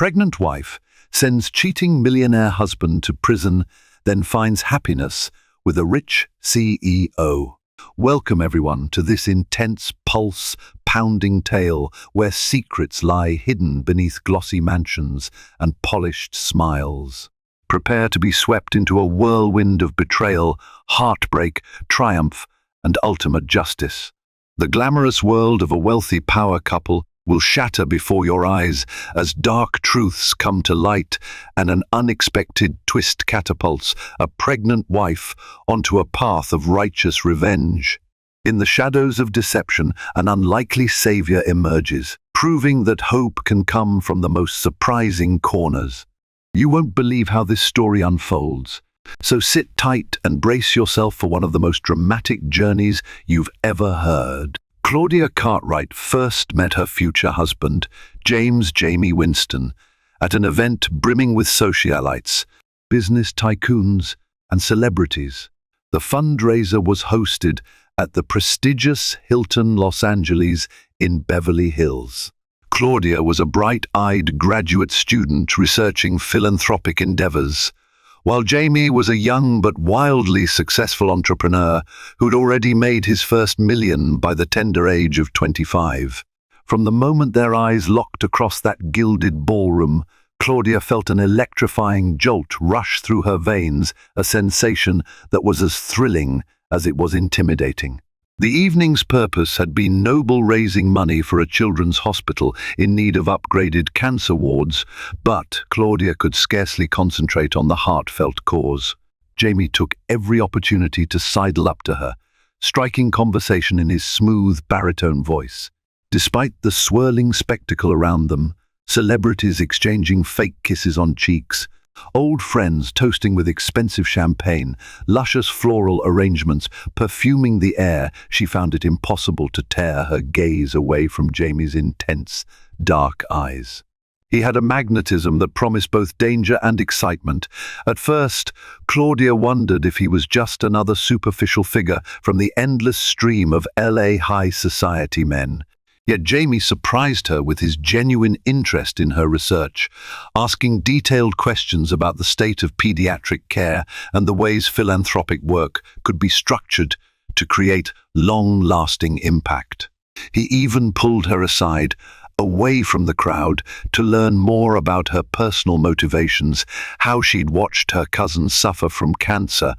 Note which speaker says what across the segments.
Speaker 1: pregnant wife sends cheating millionaire husband to prison, then finds happiness with a rich CEO. Welcome everyone to this intense, pulse-pounding tale where secrets lie hidden beneath glossy mansions and polished smiles. Prepare to be swept into a whirlwind of betrayal, heartbreak, triumph, and ultimate justice. The glamorous world of a wealthy power couple will shatter before your eyes as dark truths come to light and an unexpected twist catapults a pregnant wife onto a path of righteous revenge. In the shadows of deception, an unlikely savior emerges, proving that hope can come from the most surprising corners. You won't believe how this story unfolds. So sit tight and brace yourself for one of the most dramatic journeys you've ever heard. Claudia Cartwright first met her future husband, James "Jamie" Winston, at an event brimming with socialites, business tycoons, and celebrities. The fundraiser was hosted at the prestigious Hilton Los Angeles in Beverly Hills. Claudia was a bright-eyed graduate student researching philanthropic endeavors, while Jamie was a young but wildly successful entrepreneur who'd already made his first million by the tender age of 25. From the moment their eyes locked across that gilded ballroom, Claudia felt an electrifying jolt rush through her veins, a sensation that was as thrilling as it was intimidating. The evening's purpose had been noble, raising money for a children's hospital in need of upgraded cancer wards, but Claudia could scarcely concentrate on the heartfelt cause. Jamie took every opportunity to sidle up to her, striking conversation in his smooth baritone voice. Despite the swirling spectacle around them, celebrities exchanging fake kisses on cheeks, old friends toasting with expensive champagne, luscious floral arrangements perfuming the air, she found it impossible to tear her gaze away from Jamie's intense, dark eyes. He had a magnetism that promised both danger and excitement. At first, Claudia wondered if he was just another superficial figure from the endless stream of LA high society men. Yet Jamie surprised her with his genuine interest in her research, asking detailed questions about the state of pediatric care and the ways philanthropic work could be structured to create long-lasting impact. He even pulled her aside, away from the crowd, to learn more about her personal motivations, how she'd watched her cousin suffer from cancer,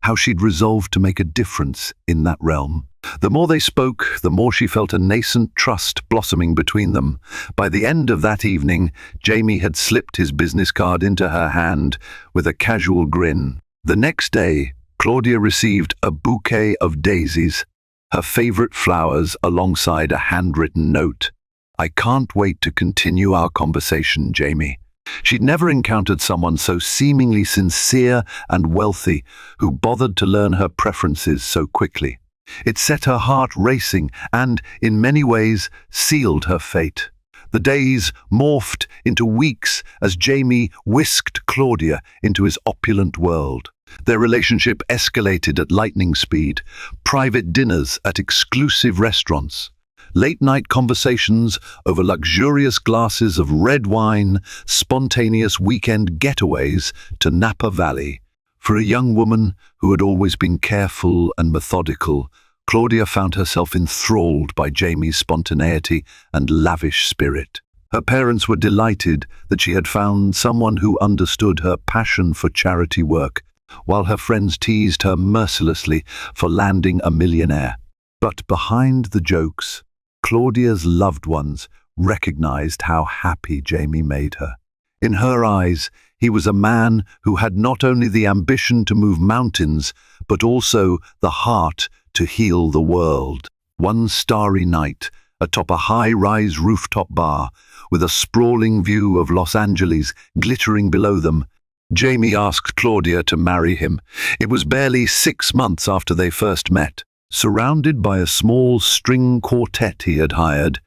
Speaker 1: how she'd resolved to make a difference in that realm. The more they spoke, the more she felt a nascent trust blossoming between them. By the end of that evening, Jamie had slipped his business card into her hand with a casual grin. The next day, Claudia received a bouquet of daisies, her favorite flowers, alongside a handwritten note. "I can't wait to continue our conversation, Jamie." She'd never encountered someone so seemingly sincere and wealthy who bothered to learn her preferences so quickly. It set her heart racing and, in many ways, sealed her fate. The days morphed into weeks as Jamie whisked Claudia into his opulent world. Their relationship escalated at lightning speed, private dinners at exclusive restaurants, late-night conversations over luxurious glasses of red wine, spontaneous weekend getaways to Napa Valley. For a young woman who had always been careful and methodical, Claudia found herself enthralled by Jamie's spontaneity and lavish spirit. Her parents were delighted that she had found someone who understood her passion for charity work, while her friends teased her mercilessly for landing a millionaire. But behind the jokes, Claudia's loved ones recognized how happy Jamie made her. In her eyes, he was a man who had not only the ambition to move mountains, but also the heart to heal the world. One starry night, atop a high-rise rooftop bar, with a sprawling view of Los Angeles glittering below them, Jamie asked Claudia to marry him. It was barely 6 months after they first met. Surrounded by a small string quartet he had hired,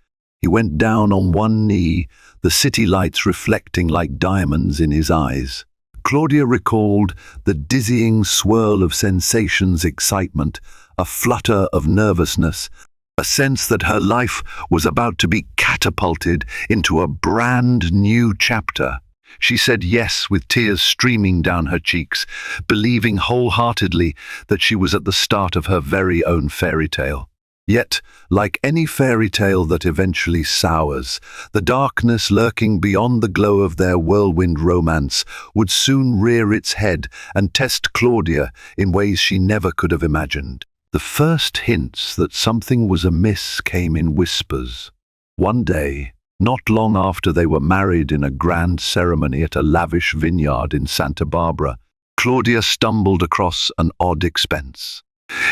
Speaker 1: he went down on one knee, the city lights reflecting like diamonds in his eyes. Claudia recalled the dizzying swirl of sensations, excitement, a flutter of nervousness, a sense that her life was about to be catapulted into a brand new chapter. She said yes with tears streaming down her cheeks, believing wholeheartedly that she was at the start of her very own fairy tale. Yet, like any fairy tale that eventually sours, the darkness lurking beyond the glow of their whirlwind romance would soon rear its head and test Claudia in ways she never could have imagined. The first hints that something was amiss came in whispers. One day, not long after they were married in a grand ceremony at a lavish vineyard in Santa Barbara, Claudia stumbled across an odd expense.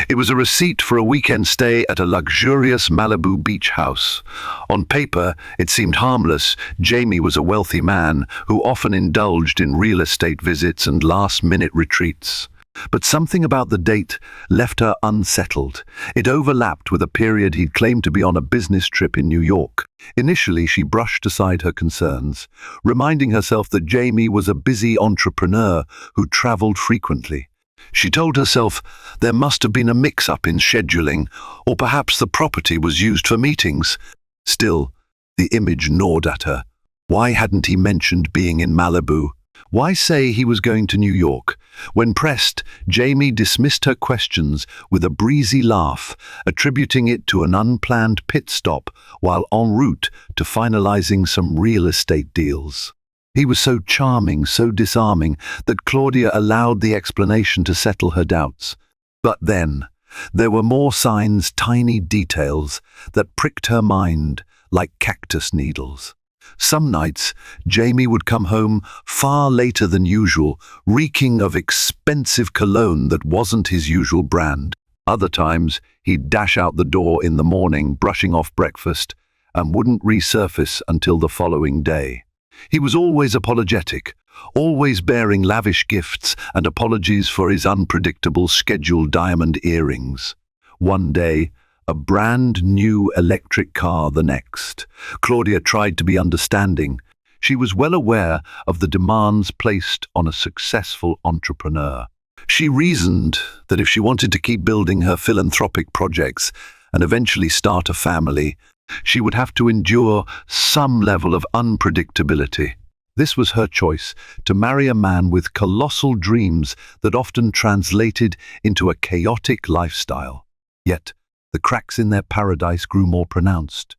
Speaker 1: It was a receipt for a weekend stay at a luxurious Malibu beach house. On paper, it seemed harmless. Jamie was a wealthy man who often indulged in real estate visits and last-minute retreats. But something about the date left her unsettled. It overlapped with a period he'd claimed to be on a business trip in New York. Initially, she brushed aside her concerns, reminding herself that Jamie was a busy entrepreneur who traveled frequently. She told herself there must have been a mix-up in scheduling, or perhaps the property was used for meetings. Still, the image gnawed at her. Why hadn't he mentioned being in Malibu? Why say he was going to New York? When pressed, Jamie dismissed her questions with a breezy laugh, attributing it to an unplanned pit stop while en route to finalizing some real estate deals. He was so charming, so disarming, that Claudia allowed the explanation to settle her doubts. But then, there were more signs, tiny details, that pricked her mind like cactus needles. Some nights, Jamie would come home far later than usual, reeking of expensive cologne that wasn't his usual brand. Other times, he'd dash out the door in the morning, brushing off breakfast, and wouldn't resurface until the following day. He was always apologetic, always bearing lavish gifts and apologies for his unpredictable scheduled diamond earrings. One day, a brand new electric car the next. Claudia tried to be understanding. She was well aware of the demands placed on a successful entrepreneur. She reasoned that if she wanted to keep building her philanthropic projects and eventually start a family, she would have to endure some level of unpredictability. This was her choice, to marry a man with colossal dreams that often translated into a chaotic lifestyle. Yet, the cracks in their paradise grew more pronounced.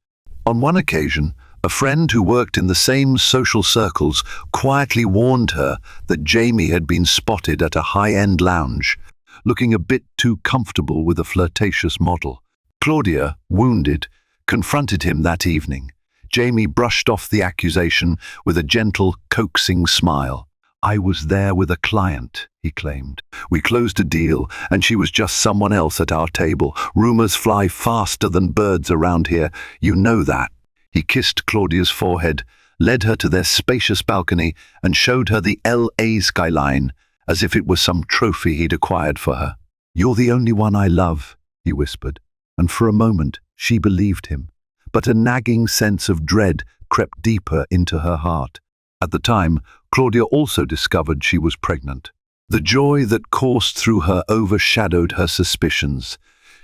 Speaker 1: On one occasion, a friend who worked in the same social circles quietly warned her that Jamie had been spotted at a high-end lounge, looking a bit too comfortable with a flirtatious model. Claudia, wounded, confronted him that evening. Jamie brushed off the accusation with a gentle, coaxing smile. "I was there with a client," he claimed. "We closed a deal, and she was just someone else at our table. Rumors fly faster than birds around here. You know that." He kissed Claudia's forehead, led her to their spacious balcony, and showed her the LA skyline, as if it was some trophy he'd acquired for her. "You're the only one I love," he whispered, and for a moment she believed him. But a nagging sense of dread crept deeper into her heart. At the time, Claudia also discovered she was pregnant. The joy that coursed through her overshadowed her suspicions.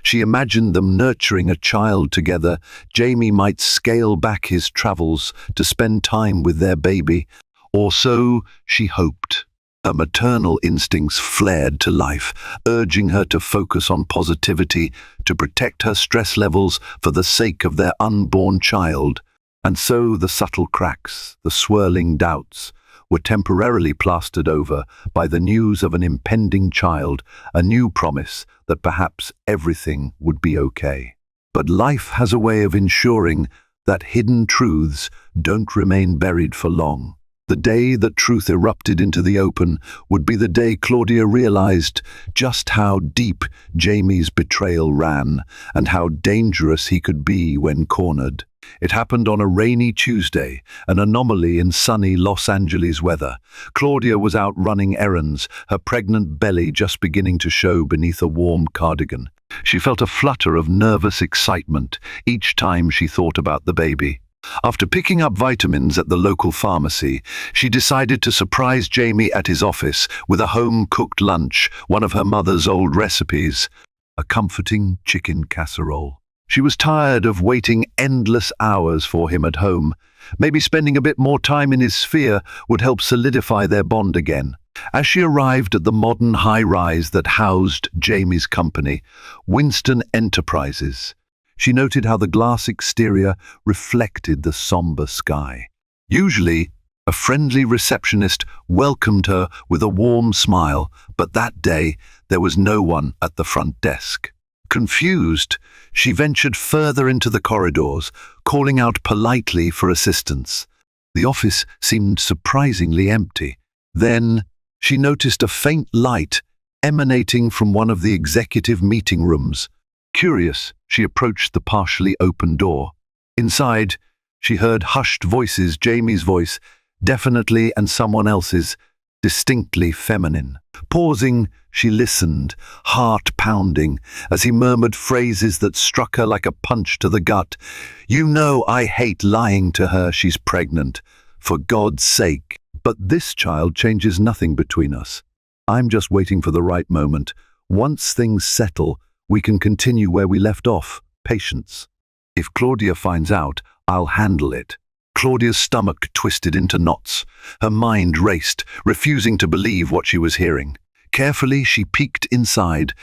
Speaker 1: She imagined them nurturing a child together. Jamie might scale back his travels to spend time with their baby, or so she hoped. Her maternal instincts flared to life, urging her to focus on positivity, to protect her stress levels for the sake of their unborn child. And so the subtle cracks, the swirling doubts, were temporarily plastered over by the news of an impending child, a new promise that perhaps everything would be okay. But life has a way of ensuring that hidden truths don't remain buried for long. The day that truth erupted into the open would be the day Claudia realized just how deep Jamie's betrayal ran and how dangerous he could be when cornered. It happened on a rainy Tuesday, an anomaly in sunny Los Angeles weather. Claudia was out running errands, her pregnant belly just beginning to show beneath a warm cardigan. She felt a flutter of nervous excitement each time she thought about the baby. After picking up vitamins at the local pharmacy, she decided to surprise Jamie at his office with a home-cooked lunch, one of her mother's old recipes, a comforting chicken casserole. She was tired of waiting endless hours for him at home. Maybe spending a bit more time in his sphere would help solidify their bond again. As she arrived at the modern high-rise that housed Jamie's company, Winston Enterprises, she noted how the glass exterior reflected the somber sky. Usually, a friendly receptionist welcomed her with a warm smile, but that day there was no one at the front desk. Confused, she ventured further into the corridors, calling out politely for assistance. The office seemed surprisingly empty. Then she noticed a faint light emanating from one of the executive meeting rooms. Curious, she approached the partially open door. Inside, she heard hushed voices, Jamie's voice, definitely, and someone else's, distinctly feminine. Pausing, she listened, heart pounding, as he murmured phrases that struck her like a punch to the gut. "You know I hate lying to her, she's pregnant. For God's sake. But this child changes nothing between us. I'm just waiting for the right moment. Once things settle, we can continue where we left off. Patience. If Claudia finds out, I'll handle it." Claudia's stomach twisted into knots. Her mind raced, refusing to believe what she was hearing. Carefully, she peeked inside,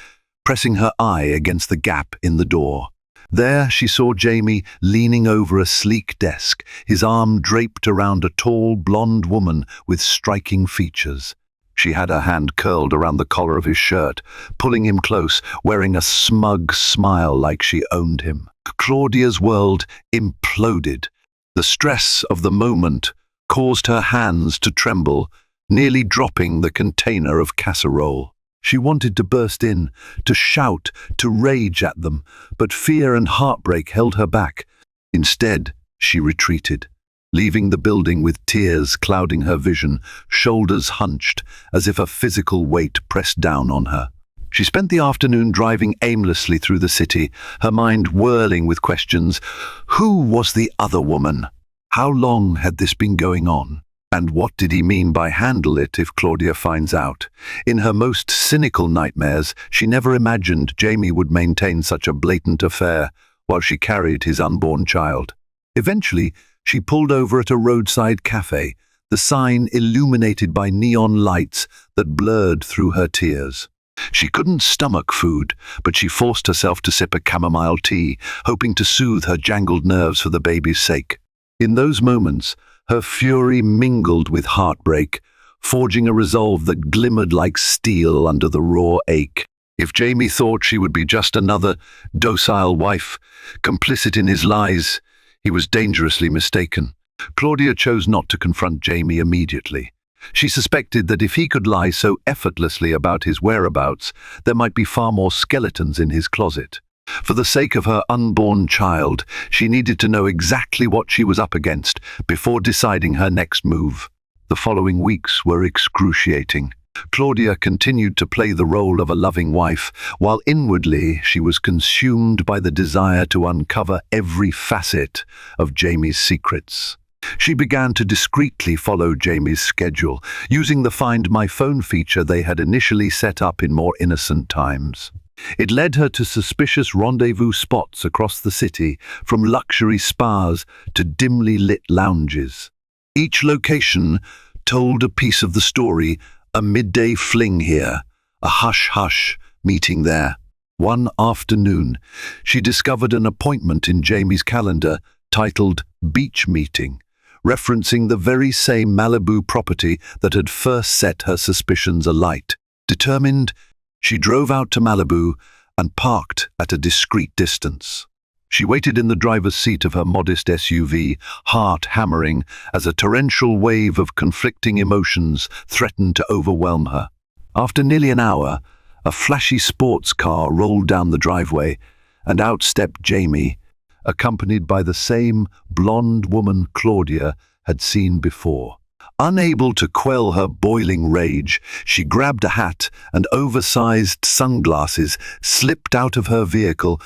Speaker 1: pressing her eye against the gap in the door. There she saw Jamie leaning over a sleek desk, his arm draped around a tall, blonde woman with striking features. She had her hand curled around the collar of his shirt, pulling him close, wearing a smug smile like she owned him. Claudia's world imploded. The stress of the moment caused her hands to tremble, nearly dropping the container of casserole. She wanted to burst in, to shout, to rage at them, but fear and heartbreak held her back. Instead, she retreated, leaving the building with tears clouding her vision, shoulders hunched, as if a physical weight pressed down on her. She spent the afternoon driving aimlessly through the city, her mind whirling with questions. Who was the other woman? How long had this been going on? And what did he mean by handle it if Claudia finds out? In her most cynical nightmares, she never imagined Jamie would maintain such a blatant affair while she carried his unborn child. Eventually, she pulled over at a roadside cafe, the sign illuminated by neon lights that blurred through her tears. She couldn't stomach food, but she forced herself to sip a chamomile tea, hoping to soothe her jangled nerves for the baby's sake. In those moments, her fury mingled with heartbreak, forging a resolve that glimmered like steel under the raw ache. If Jamie thought she would be just another docile wife, complicit in his lies, he was dangerously mistaken. Claudia chose not to confront Jamie immediately. She suspected that if he could lie so effortlessly about his whereabouts, there might be far more skeletons in his closet. For the sake of her unborn child, she needed to know exactly what she was up against before deciding her next move. The following weeks were excruciating. Claudia continued to play the role of a loving wife, while inwardly she was consumed by the desire to uncover every facet of Jamie's secrets. She began to discreetly follow Jamie's schedule, using the Find My Phone feature they had initially set up in more innocent times. It led her to suspicious rendezvous spots across the city, from luxury spas to dimly lit lounges. Each location told a piece of the story, a midday fling here, a hush-hush meeting there. One afternoon, she discovered an appointment in Jamie's calendar titled Beach Meeting, referencing the very same Malibu property that had first set her suspicions alight. Determined, she drove out to Malibu and parked at a discreet distance. She waited in the driver's seat of her modest SUV, heart hammering as a torrential wave of conflicting emotions threatened to overwhelm her. After nearly an hour, a flashy sports car rolled down the driveway, and out stepped Jamie, accompanied by the same blonde woman Claudia had seen before. Unable to quell her boiling rage, she grabbed a hat and oversized sunglasses, slipped out of her vehicle,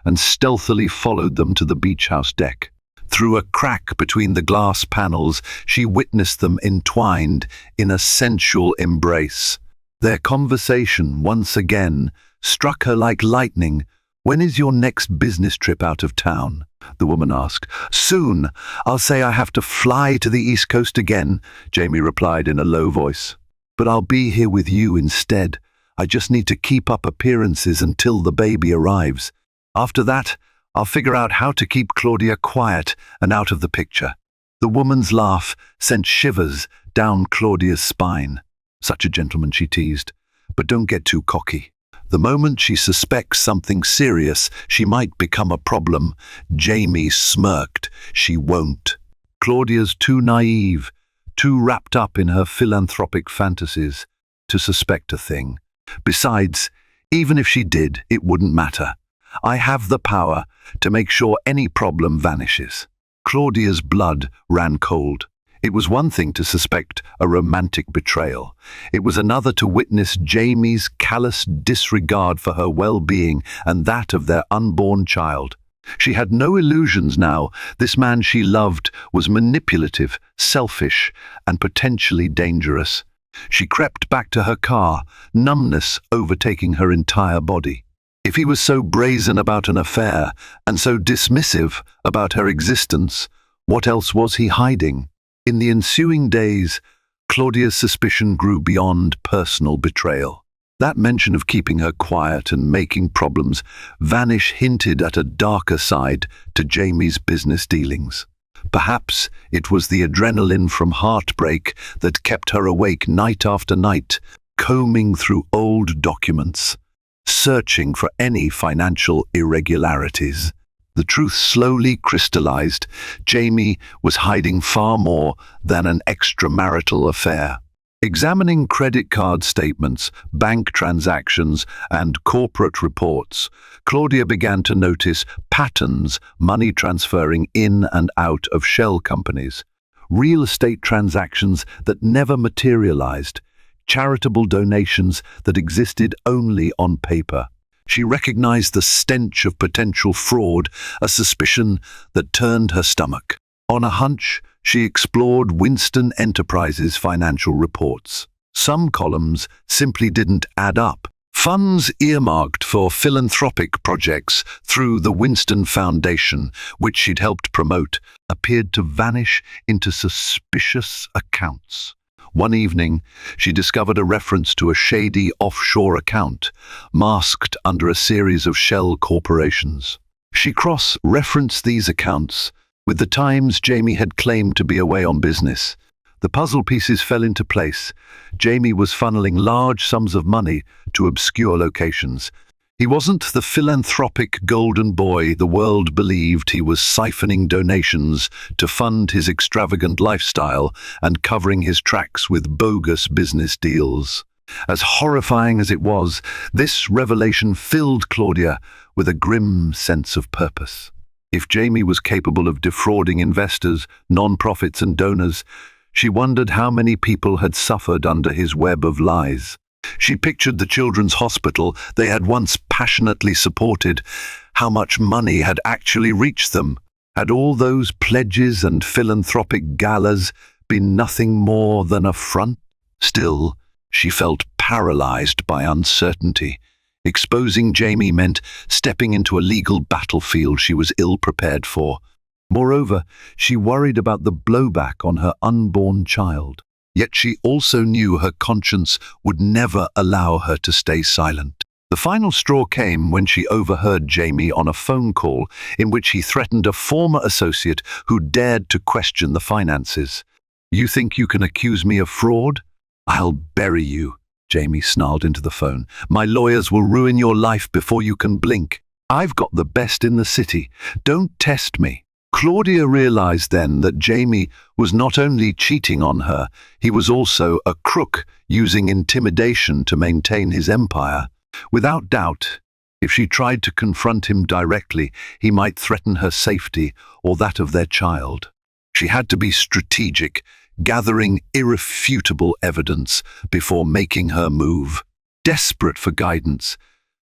Speaker 1: and stealthily followed them to the beach house deck. Through a crack between the glass panels, she witnessed them entwined in a sensual embrace. Their conversation, once again, struck her like lightning "When is your next business trip out of town?" the woman asked. "Soon. I'll say I have to fly to the East Coast again," Jamie replied in a low voice. "But I'll be here with you instead. I just need to keep up appearances until the baby arrives. After that, I'll figure out how to keep Claudia quiet and out of the picture." The woman's laugh sent shivers down Claudia's spine. "Such a gentleman," she teased. "But don't get too cocky. The moment she suspects something serious, she might become a problem." Jamie smirked. "She won't. Claudia's too naive, too wrapped up in her philanthropic fantasies to suspect a thing. Besides, even if she did, it wouldn't matter. I have the power to make sure any problem vanishes." Claudia's blood ran cold. It was one thing to suspect a romantic betrayal. It was another to witness Jamie's callous disregard for her well-being and that of their unborn child. She had no illusions now. This man she loved was manipulative, selfish, and potentially dangerous. She crept back to her car, numbness overtaking her entire body. If he was so brazen about an affair and so dismissive about her existence, what else was he hiding? In the ensuing days, Claudia's suspicion grew beyond personal betrayal. That mention of keeping her quiet and making problems vanish hinted at a darker side to Jamie's business dealings. Perhaps it was the adrenaline from heartbreak that kept her awake night after night, combing through old documents, searching for any financial irregularities. The truth slowly crystallized. Jamie was hiding far more than an extramarital affair. Examining credit card statements, bank transactions, and corporate reports, Claudia began to notice patterns: money transferring in and out of shell companies, real estate transactions that never materialized, charitable donations that existed only on paper. She recognized the stench of potential fraud, a suspicion that turned her stomach. On a hunch, she explored Winston Enterprises' financial reports. Some columns simply didn't add up. Funds earmarked for philanthropic projects through the Winston Foundation, which she'd helped promote, appeared to vanish into suspicious accounts. One evening, she discovered a reference to a shady offshore account, masked under a series of shell corporations. She cross-referenced these accounts with the times Jamie had claimed to be away on business. The puzzle pieces fell into place. Jamie was funneling large sums of money to obscure locations. He wasn't the philanthropic golden boy the world believed. He was siphoning donations to fund his extravagant lifestyle and covering his tracks with bogus business deals. As horrifying as it was, this revelation filled Claudia with a grim sense of purpose. If Jamie was capable of defrauding investors, non-profits, and donors, she wondered how many people had suffered under his web of lies. She pictured the children's hospital they had once passionately supported. How much money had actually reached them? Had all those pledges and philanthropic galas been nothing more than a front? Still, she felt paralyzed by uncertainty. Exposing Jamie meant stepping into a legal battlefield she was ill-prepared for. Moreover, she worried about the blowback on her unborn child. Yet she also knew her conscience would never allow her to stay silent. The final straw came when she overheard Jamie on a phone call in which he threatened a former associate who dared to question the finances. "You think you can accuse me of fraud? I'll bury you," Jamie snarled into the phone. "My lawyers will ruin your life before you can blink. I've got the best in the city. Don't test me." Claudia realized then that Jamie was not only cheating on her, he was also a crook using intimidation to maintain his empire. Without doubt, if she tried to confront him directly, he might threaten her safety or that of their child. She had to be strategic, gathering irrefutable evidence before making her move. Desperate for guidance,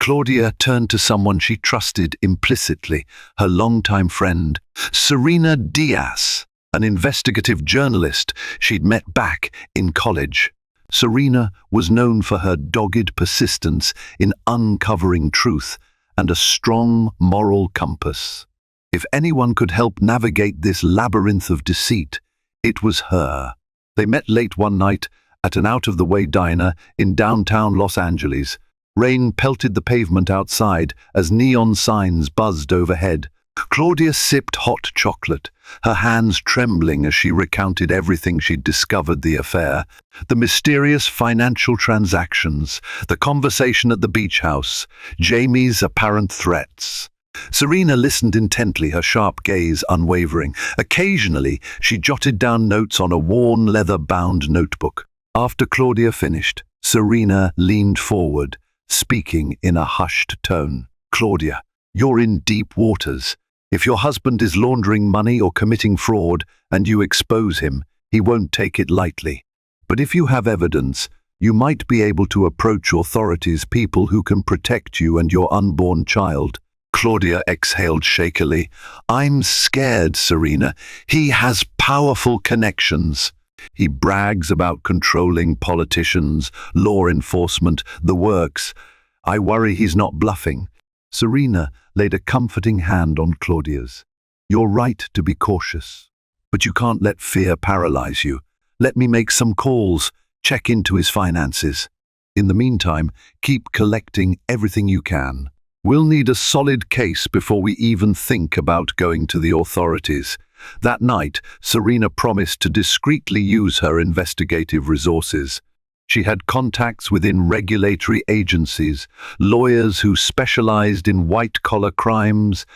Speaker 1: Claudia turned to someone she trusted implicitly, her longtime friend, Serena Diaz, an investigative journalist she'd met back in college. Serena was known for her dogged persistence in uncovering truth and a strong moral compass. If anyone could help navigate this labyrinth of deceit, it was her. They met late one night at an out-of-the-way diner in downtown Los Angeles. Rain pelted the pavement outside as neon signs buzzed overhead. Claudia sipped hot chocolate, her hands trembling as she recounted everything she'd discovered the affair, the mysterious financial transactions, the conversation at the beach house, Jamie's apparent threats. Serena listened intently, her sharp gaze unwavering. Occasionally, she jotted down notes on a worn leather-bound notebook. After Claudia finished, Serena leaned forward, speaking in a hushed tone. "Claudia, you're in deep waters. If your husband is laundering money or committing fraud and you expose him, he won't take it lightly. But if you have evidence, you might be able to approach authorities, people who can protect you and your unborn child." Claudia exhaled shakily. "I'm scared, Serena. He has powerful connections. He brags about controlling politicians, law enforcement, the works. I worry he's not bluffing." Serena laid a comforting hand on Claudia's. "You're right to be cautious, but you can't let fear paralyze you. Let me make some calls, check into his finances. In the meantime, keep collecting everything you can. We'll need a solid case before we even think about going to the authorities." That night, Serena promised to discreetly use her investigative resources. She had contacts within regulatory agencies, lawyers who specialized in white-collar crimes,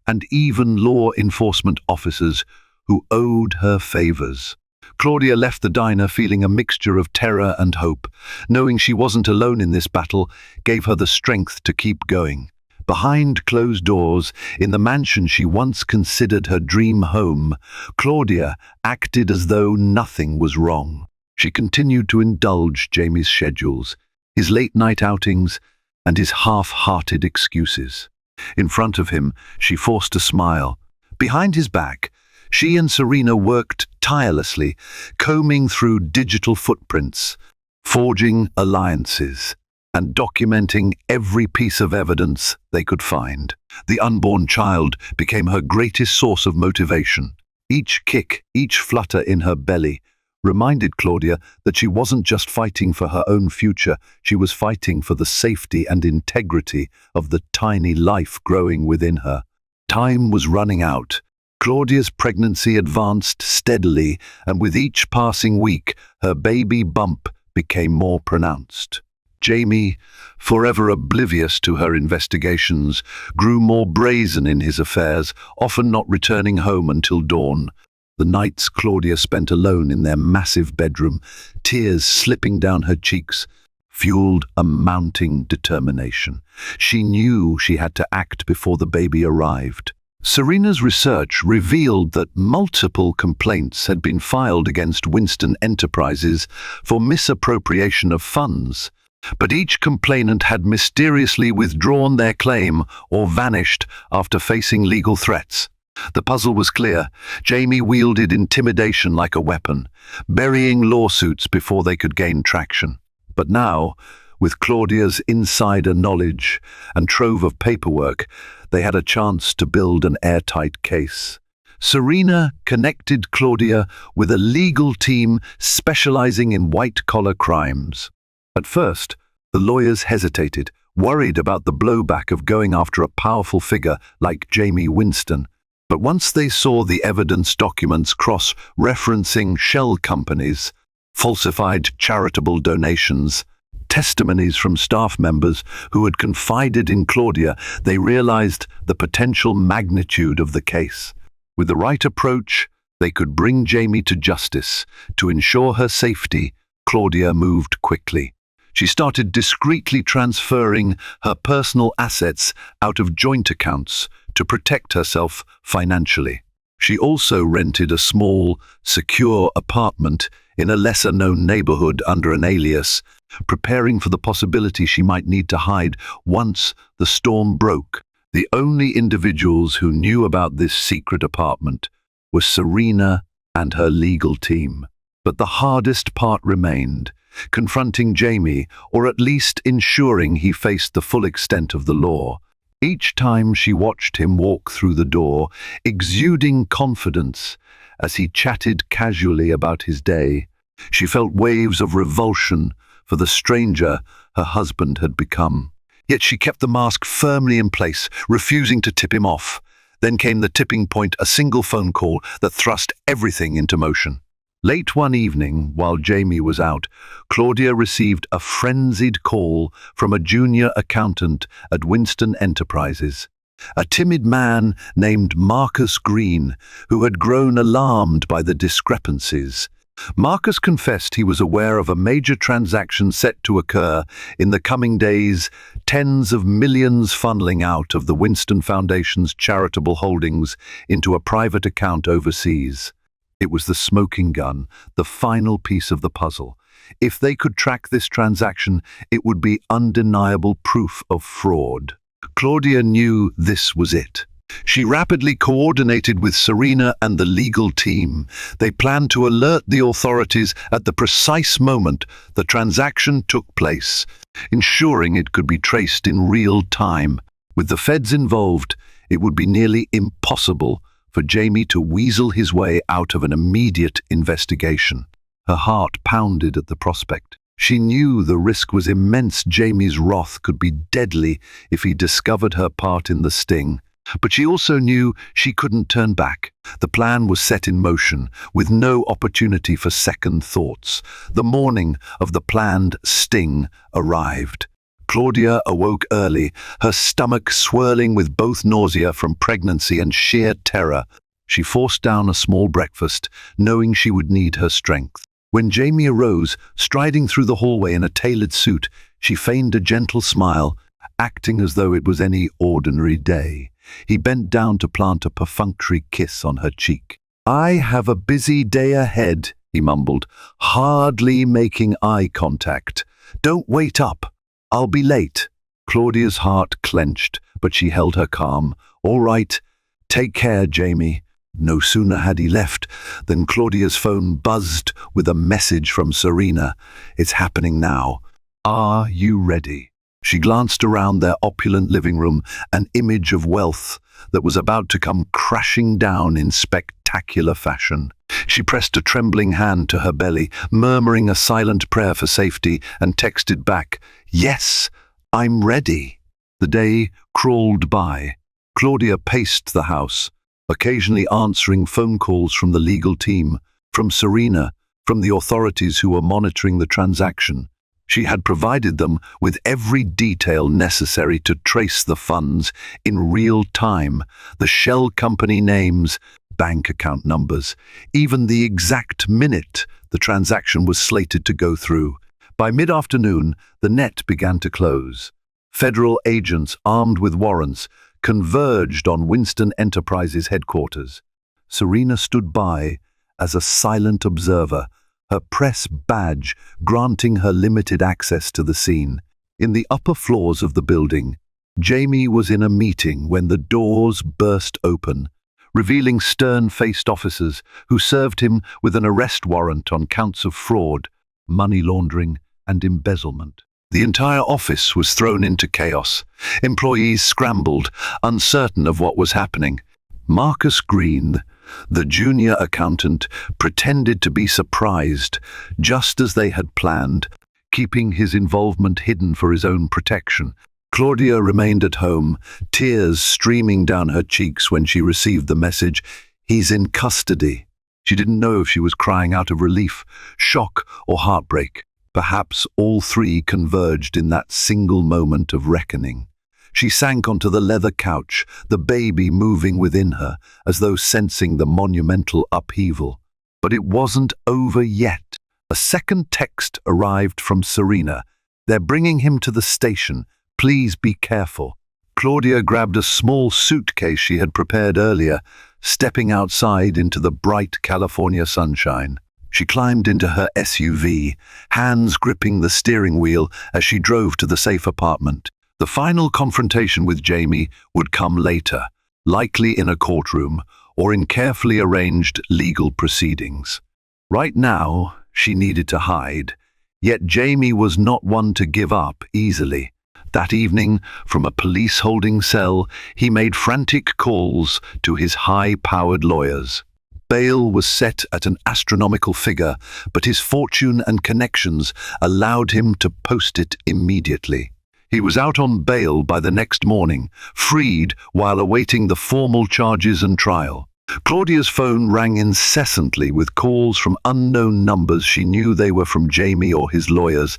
Speaker 1: and even law enforcement officers who owed her favors. Claudia left the diner feeling a mixture of terror and hope. Knowing she wasn't alone in this battle gave her the strength to keep going. Behind closed doors, in the mansion she once considered her dream home, Claudia acted as though nothing was wrong. She continued to indulge Jamie's schedules, his late-night outings, and his half-hearted excuses. In front of him, she forced a smile. Behind his back, she and Serena worked tirelessly, combing through digital footprints, forging alliances, and documenting every piece of evidence they could find. The unborn child became her greatest source of motivation. Each kick, each flutter in her belly, reminded Claudia that she wasn't just fighting for her own future, she was fighting for the safety and integrity of the tiny life growing within her. Time was running out. Claudia's pregnancy advanced steadily, and with each passing week, her baby bump became more pronounced. Jamie, forever oblivious to her investigations, grew more brazen in his affairs, often not returning home until dawn. The nights Claudia spent alone in their massive bedroom, tears slipping down her cheeks, fueled a mounting determination. She knew she had to act before the baby arrived. Serena's research revealed that multiple complaints had been filed against Winston Enterprises for misappropriation of funds, but each complainant had mysteriously withdrawn their claim or vanished after facing legal threats. The puzzle was clear. Jamie wielded intimidation like a weapon, burying lawsuits before they could gain traction. But now, with Claudia's insider knowledge and trove of paperwork, they had a chance to build an airtight case. Serena connected Claudia with a legal team specializing in white-collar crimes. At first, the lawyers hesitated, worried about the blowback of going after a powerful figure like Jamie Winston. But once they saw the evidence documents cross-referencing shell companies, falsified charitable donations, testimonies from staff members who had confided in Claudia, they realized the potential magnitude of the case. With the right approach, they could bring Jamie to justice. To ensure her safety, Claudia moved quickly. She started discreetly transferring her personal assets out of joint accounts to protect herself financially. She also rented a small, secure apartment in a lesser-known neighborhood under an alias, preparing for the possibility she might need to hide once the storm broke. The only individuals who knew about this secret apartment were Serena and her legal team. But the hardest part remained: confronting Jamie, or at least ensuring he faced the full extent of the law. Each time she watched him walk through the door, exuding confidence as he chatted casually about his day, she felt waves of revulsion for the stranger her husband had become. Yet she kept the mask firmly in place, refusing to tip him off. Then came the tipping point, a single phone call that thrust everything into motion. Late one evening, while Jamie was out, Claudia received a frenzied call from a junior accountant at Winston Enterprises. A timid man named Marcus Green, who had grown alarmed by the discrepancies. Marcus confessed he was aware of a major transaction set to occur in the coming days, tens of millions funneling out of the Winston Foundation's charitable holdings into a private account overseas. It was the smoking gun, the final piece of the puzzle. If they could track this transaction, it would be undeniable proof of fraud. Claudia knew this was it. She rapidly coordinated with Serena and the legal team. They planned to alert the authorities at the precise moment the transaction took place, ensuring it could be traced in real time. With the feds involved, it would be nearly impossible for Jamie to weasel his way out of an immediate investigation. Her heart pounded at the prospect. She knew the risk was immense. Jamie's wrath could be deadly if he discovered her part in the sting. But she also knew she couldn't turn back. The plan was set in motion, with no opportunity for second thoughts. The morning of the planned sting arrived. Claudia awoke early, her stomach swirling with both nausea from pregnancy and sheer terror. She forced down a small breakfast, knowing she would need her strength. When Jamie arose, striding through the hallway in a tailored suit, she feigned a gentle smile, acting as though it was any ordinary day. He bent down to plant a perfunctory kiss on her cheek. "I have a busy day ahead," he mumbled, hardly making eye contact. "Don't wait up. I'll be late." Claudia's heart clenched, but she held her calm. "All right. Take care, Jamie." No sooner had he left than Claudia's phone buzzed with a message from Serena. "It's happening now. Are you ready?" She glanced around their opulent living room, an image of wealth that was about to come crashing down in spectacular fashion. She pressed a trembling hand to her belly, murmuring a silent prayer for safety, and texted back, "Yes, I'm ready." The day crawled by. Claudia paced the house, occasionally answering phone calls from the legal team, from Serena, from the authorities who were monitoring the transaction. She had provided them with every detail necessary to trace the funds in real time, the shell company names, bank account numbers, even the exact minute the transaction was slated to go through. By mid-afternoon, the net began to close. Federal agents armed with warrants converged on Winston Enterprises headquarters. Serena stood by as a silent observer, her press badge granting her limited access to the scene. In the upper floors of the building, Jamie was in a meeting when the doors burst open, revealing stern-faced officers who served him with an arrest warrant on counts of fraud, money laundering, and embezzlement. The entire office was thrown into chaos. Employees scrambled, uncertain of what was happening. Marcus Green, the junior accountant, pretended to be surprised, just as they had planned, keeping his involvement hidden for his own protection. Claudia remained at home, tears streaming down her cheeks when she received the message, "He's in custody." She didn't know if she was crying out of relief, shock, or heartbreak. Perhaps all three converged in that single moment of reckoning. She sank onto the leather couch, the baby moving within her, as though sensing the monumental upheaval. But it wasn't over yet. A second text arrived from Serena. "They're bringing him to the station. Please be careful." Claudia grabbed a small suitcase she had prepared earlier, stepping outside into the bright California sunshine. She climbed into her SUV, hands gripping the steering wheel as she drove to the safe apartment. The final confrontation with Jamie would come later, likely in a courtroom or in carefully arranged legal proceedings. Right now, she needed to hide, yet Jamie was not one to give up easily. That evening, from a police holding cell, he made frantic calls to his high-powered lawyers. Bail was set at an astronomical figure, but his fortune and connections allowed him to post it immediately. He was out on bail by the next morning, freed while awaiting the formal charges and trial. Claudia's phone rang incessantly with calls from unknown numbers. She knew they were from Jamie or his lawyers,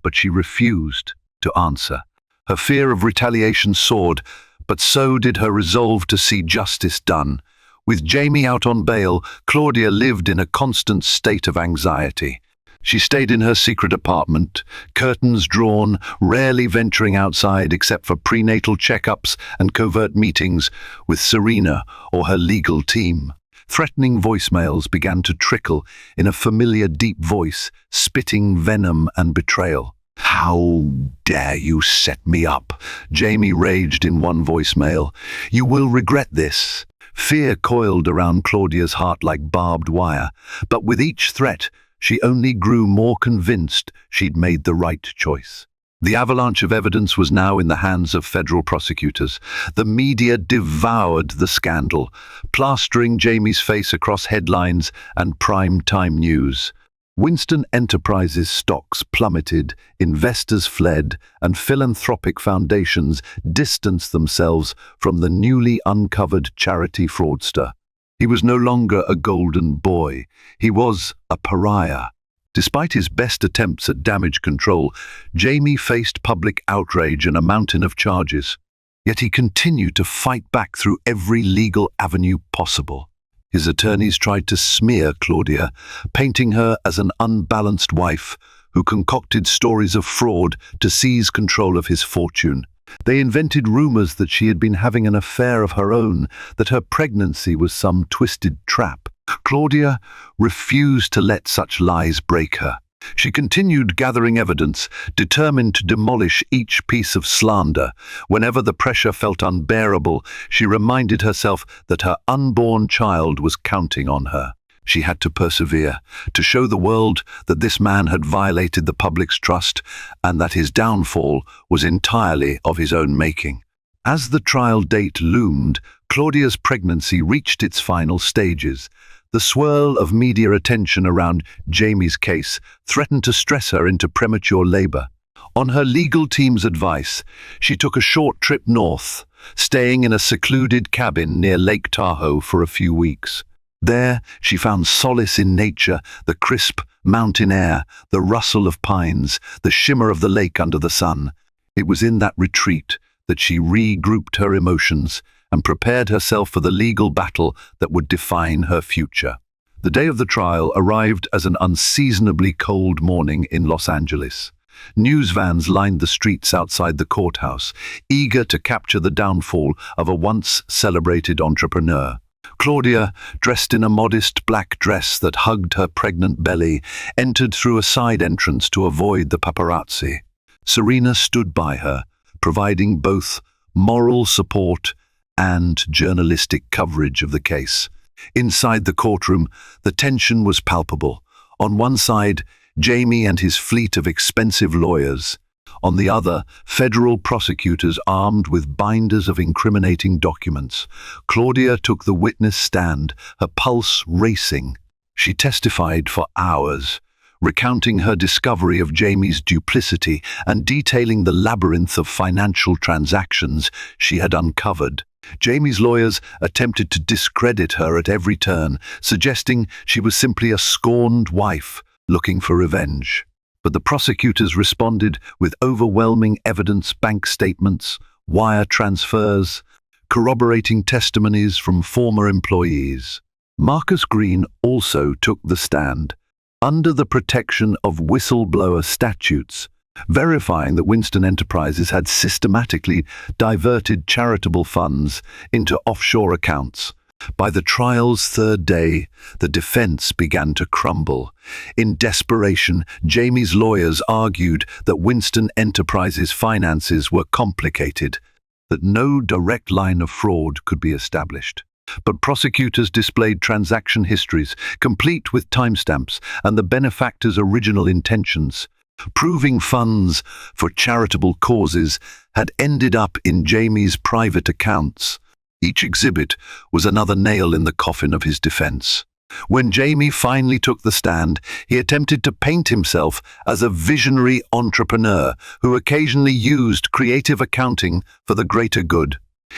Speaker 1: but she refused to answer. Her fear of retaliation soared, but so did her resolve to see justice done. With Jamie out on bail, Claudia lived in a constant state of anxiety. She stayed in her secret apartment, curtains drawn, rarely venturing outside except for prenatal checkups and covert meetings with Serena or her legal team. Threatening voicemails began to trickle in a familiar deep voice, spitting venom and betrayal. "How dare you set me up?" Jamie raged in one voicemail. "You will regret this." Fear coiled around Claudia's heart like barbed wire, but with each threat, she only grew more convinced she'd made the right choice. The avalanche of evidence was now in the hands of federal prosecutors. The media devoured the scandal, plastering Jamie's face across headlines and prime-time news. Winston Enterprises stocks plummeted, investors fled, and philanthropic foundations distanced themselves from the newly uncovered charity fraudster. He was no longer a golden boy. He was a pariah. Despite his best attempts at damage control, Jamie faced public outrage and a mountain of charges. Yet he continued to fight back through every legal avenue possible. His attorneys tried to smear Claudia, painting her as an unbalanced wife who concocted stories of fraud to seize control of his fortune. They invented rumors that she had been having an affair of her own, that her pregnancy was some twisted trap. Claudia refused to let such lies break her. She continued gathering evidence, determined to demolish each piece of slander. Whenever the pressure felt unbearable, she reminded herself that her unborn child was counting on her. She had to persevere, to show the world that this man had violated the public's trust and that his downfall was entirely of his own making. As the trial date loomed, Claudia's pregnancy reached its final stages. The swirl of media attention around Jamie's case threatened to stress her into premature labor. On her legal team's advice, she took a short trip north, staying in a secluded cabin near Lake Tahoe for a few weeks. There, she found solace in nature, the crisp mountain air, the rustle of pines, the shimmer of the lake under the sun. It was in that retreat that she regrouped her emotions and prepared herself for the legal battle that would define her future. The day of the trial arrived as an unseasonably cold morning in Los Angeles. News vans lined the streets outside the courthouse, eager to capture the downfall of a once celebrated entrepreneur. Claudia, dressed in a modest black dress that hugged her pregnant belly, entered through a side entrance to avoid the paparazzi. Serena stood by her, providing both moral support and journalistic coverage of the case. Inside the courtroom, the tension was palpable. On one side, Jamie and his fleet of expensive lawyers. On the other, federal prosecutors armed with binders of incriminating documents. Claudia took the witness stand, her pulse racing. She testified for hours, recounting her discovery of Jamie's duplicity and detailing the labyrinth of financial transactions she had uncovered. Jamie's lawyers attempted to discredit her at every turn, suggesting she was simply a scorned wife looking for revenge. But the prosecutors responded with overwhelming evidence, bank statements, wire transfers, corroborating testimonies from former employees. Marcus Green also took the stand, under the protection of whistleblower statutes, verifying that Winston Enterprises had systematically diverted charitable funds into offshore accounts. By the trial's third day, the defense began to crumble. In desperation, Jamie's lawyers argued that Winston Enterprises' finances were complicated, that no direct line of fraud could be established. But prosecutors displayed transaction histories, complete with timestamps and the benefactor's original intentions. proving funds for charitable causes had ended up in Jamie's private accounts. Each exhibit was another nail in the coffin of his defense. When Jamie finally took the stand, he attempted to paint himself as a visionary entrepreneur who occasionally used creative accounting for the greater good.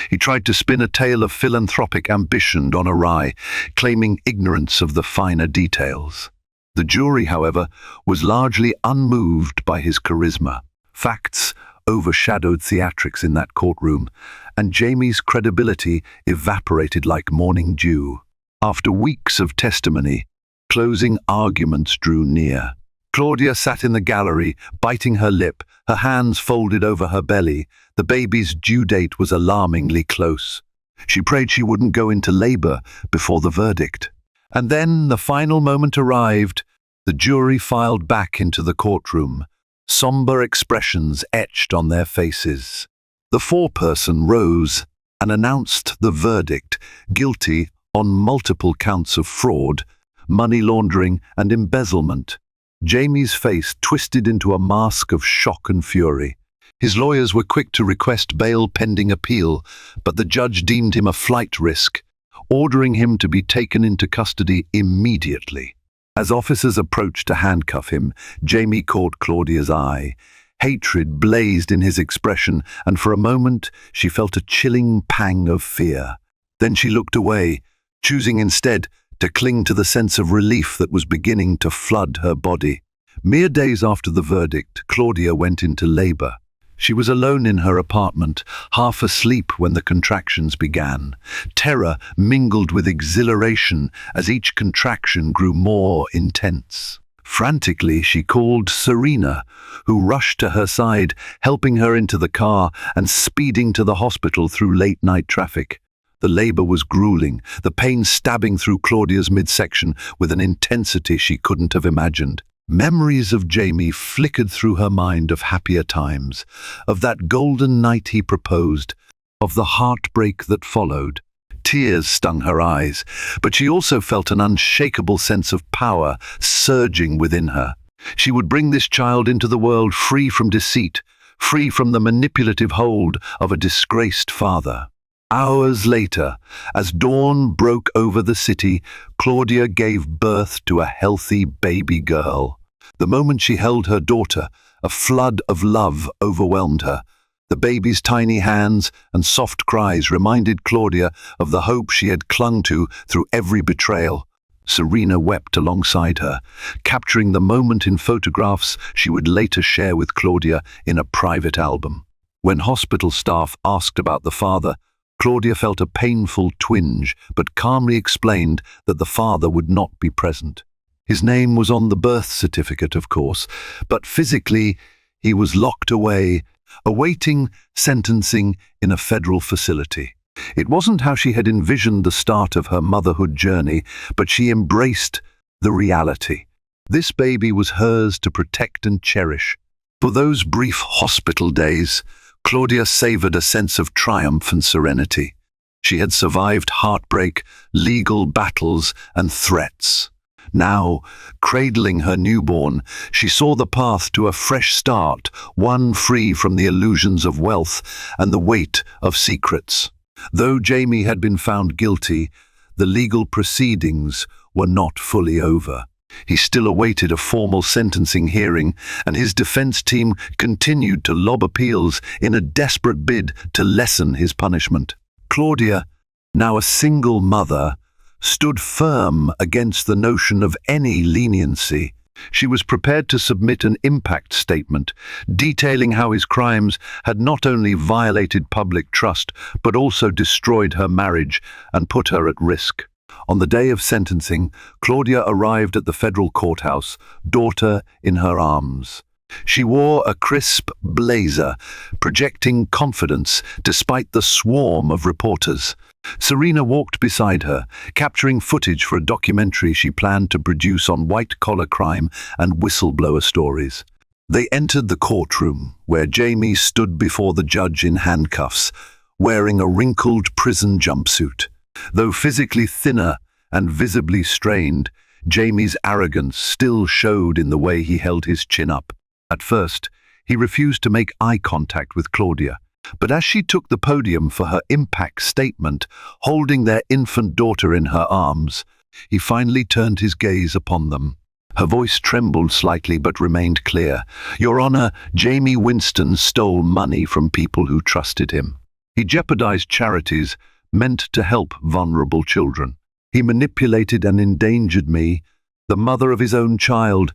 Speaker 1: He tried to spin a tale of philanthropic ambition gone awry, claiming ignorance of the finer details. The jury, however, was largely unmoved by his charisma. Facts overshadowed theatrics in that courtroom, and Jamie's credibility evaporated like morning dew. After weeks of testimony, closing arguments drew near. Claudia sat in the gallery, biting her lip, her hands folded over her belly. The baby's due date was alarmingly close. She prayed she wouldn't go into labor before the verdict. And then the final moment arrived. The jury filed back into the courtroom, somber expressions etched on their faces. The foreperson rose and announced the verdict, guilty on multiple counts of fraud, money laundering, and embezzlement. Jamie's face twisted into a mask of shock and fury. His lawyers were quick to request bail pending appeal, but the judge deemed him a flight risk, ordering him to be taken into custody immediately. As officers approached to handcuff him, Jamie caught Claudia's eye. Hatred blazed in his expression, and for a moment she felt a chilling pang of fear. Then she looked away, choosing instead to cling to the sense of relief that was beginning to flood her body. Mere days after the verdict, Claudia went into labor. She was alone in her apartment, half asleep when the contractions began. Terror mingled with exhilaration as each contraction grew more intense. Frantically, she called Serena, who rushed to her side, helping her into the car and speeding to the hospital through late-night traffic. The labor was grueling, the pain stabbing through Claudia's midsection with an intensity she couldn't have imagined. Memories of Jamie flickered through her mind of happier times, of that golden night he proposed, of the heartbreak that followed. Tears stung her eyes, but she also felt an unshakable sense of power surging within her. She would bring this child into the world free from deceit, free from the manipulative hold of a disgraced father. Hours later, as dawn broke over the city, Claudia gave birth to a healthy baby girl. The moment she held her daughter, a flood of love overwhelmed her. The baby's tiny hands and soft cries reminded Claudia of the hope she had clung to through every betrayal. Serena wept alongside her, capturing the moment in photographs she would later share with Claudia in a private album. When hospital staff asked about the father, Claudia felt a painful twinge, but calmly explained that the father would not be present. His name was on the birth certificate, of course, but physically he was locked away, awaiting sentencing in a federal facility. It wasn't how she had envisioned the start of her motherhood journey, but she embraced the reality. This baby was hers to protect and cherish. For those brief hospital days, Claudia savored a sense of triumph and serenity. She had survived heartbreak, legal battles, and threats. Now, cradling her newborn, she saw the path to a fresh start, one free from the illusions of wealth and the weight of secrets. Though Jamie had been found guilty, the legal proceedings were not fully over. He still awaited a formal sentencing hearing, and his defense team continued to lob appeals in a desperate bid to lessen his punishment. Claudia, now a single mother, stood firm against the notion of any leniency. She was prepared to submit an impact statement, detailing how his crimes had not only violated public trust, but also destroyed her marriage and put her at risk. On the day of sentencing, Claudia arrived at the federal courthouse, daughter in her arms. She wore a crisp blazer, projecting confidence despite the swarm of reporters. Serena walked beside her, capturing footage for a documentary she planned to produce on white-collar crime and whistleblower stories. They entered the courtroom, where Jamie stood before the judge in handcuffs, wearing a wrinkled prison jumpsuit. Though physically thinner and visibly strained, Jamie's arrogance still showed in the way he held his chin up. At first, he refused to make eye contact with Claudia, but as she took the podium for her impact statement, holding their infant daughter in her arms, he finally turned his gaze upon them. Her voice trembled slightly but remained clear. "Your Honor, Jamie Winston stole money from people who trusted him. He jeopardized charities meant to help vulnerable children. He manipulated and endangered me, the mother of his own child.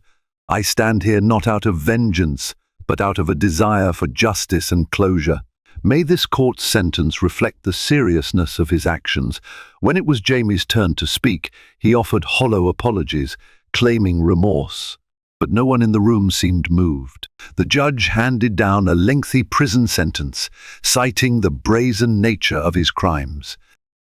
Speaker 1: I stand here not out of vengeance, but out of a desire for justice and closure. May this court's sentence reflect the seriousness of his actions." When it was Jamie's turn to speak, he offered hollow apologies, claiming remorse. But no one in the room seemed moved. The judge handed down a lengthy prison sentence, citing the brazen nature of his crimes.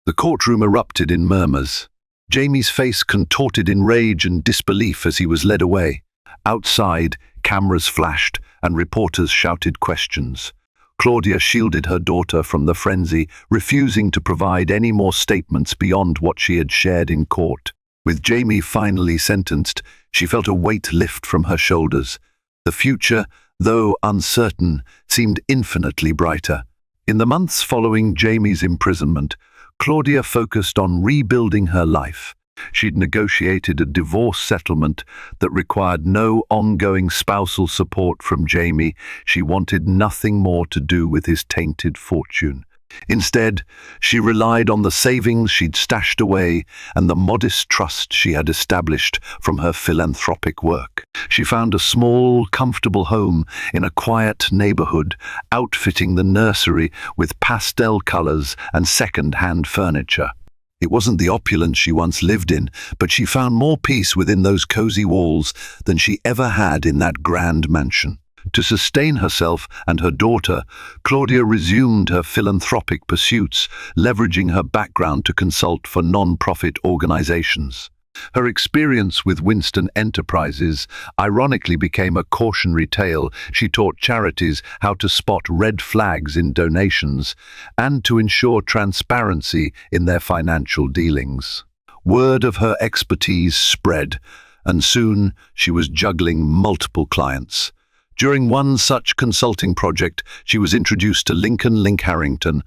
Speaker 1: The courtroom erupted in murmurs. Jamie's face contorted in rage and disbelief as he was led away. Outside, cameras flashed and reporters shouted questions. Claudia shielded her daughter from the frenzy, refusing to provide any more statements beyond what she had shared in court. With Jamie finally sentenced, she felt a weight lift from her shoulders. The future, though uncertain, seemed infinitely brighter. In the months following Jamie's imprisonment, Claudia focused on rebuilding her life. She'd negotiated a divorce settlement that required no ongoing spousal support from Jamie. She wanted nothing more to do with his tainted fortune. Instead, she relied on the savings she'd stashed away and the modest trust she had established from her philanthropic work. She found a small, comfortable home in a quiet neighborhood, outfitting the nursery with pastel colors and second-hand furniture. It wasn't the opulence she once lived in, but she found more peace within those cozy walls than she ever had in that grand mansion. To sustain herself and her daughter, Claudia resumed her philanthropic pursuits, leveraging her background to consult for non-profit organizations. Her experience with Winston Enterprises ironically became a cautionary tale. She taught charities how to spot red flags in donations and to ensure transparency in their financial dealings. Word of her expertise spread, and soon she was juggling multiple clients. During one such consulting project, she was introduced to Lincoln Link Harrington,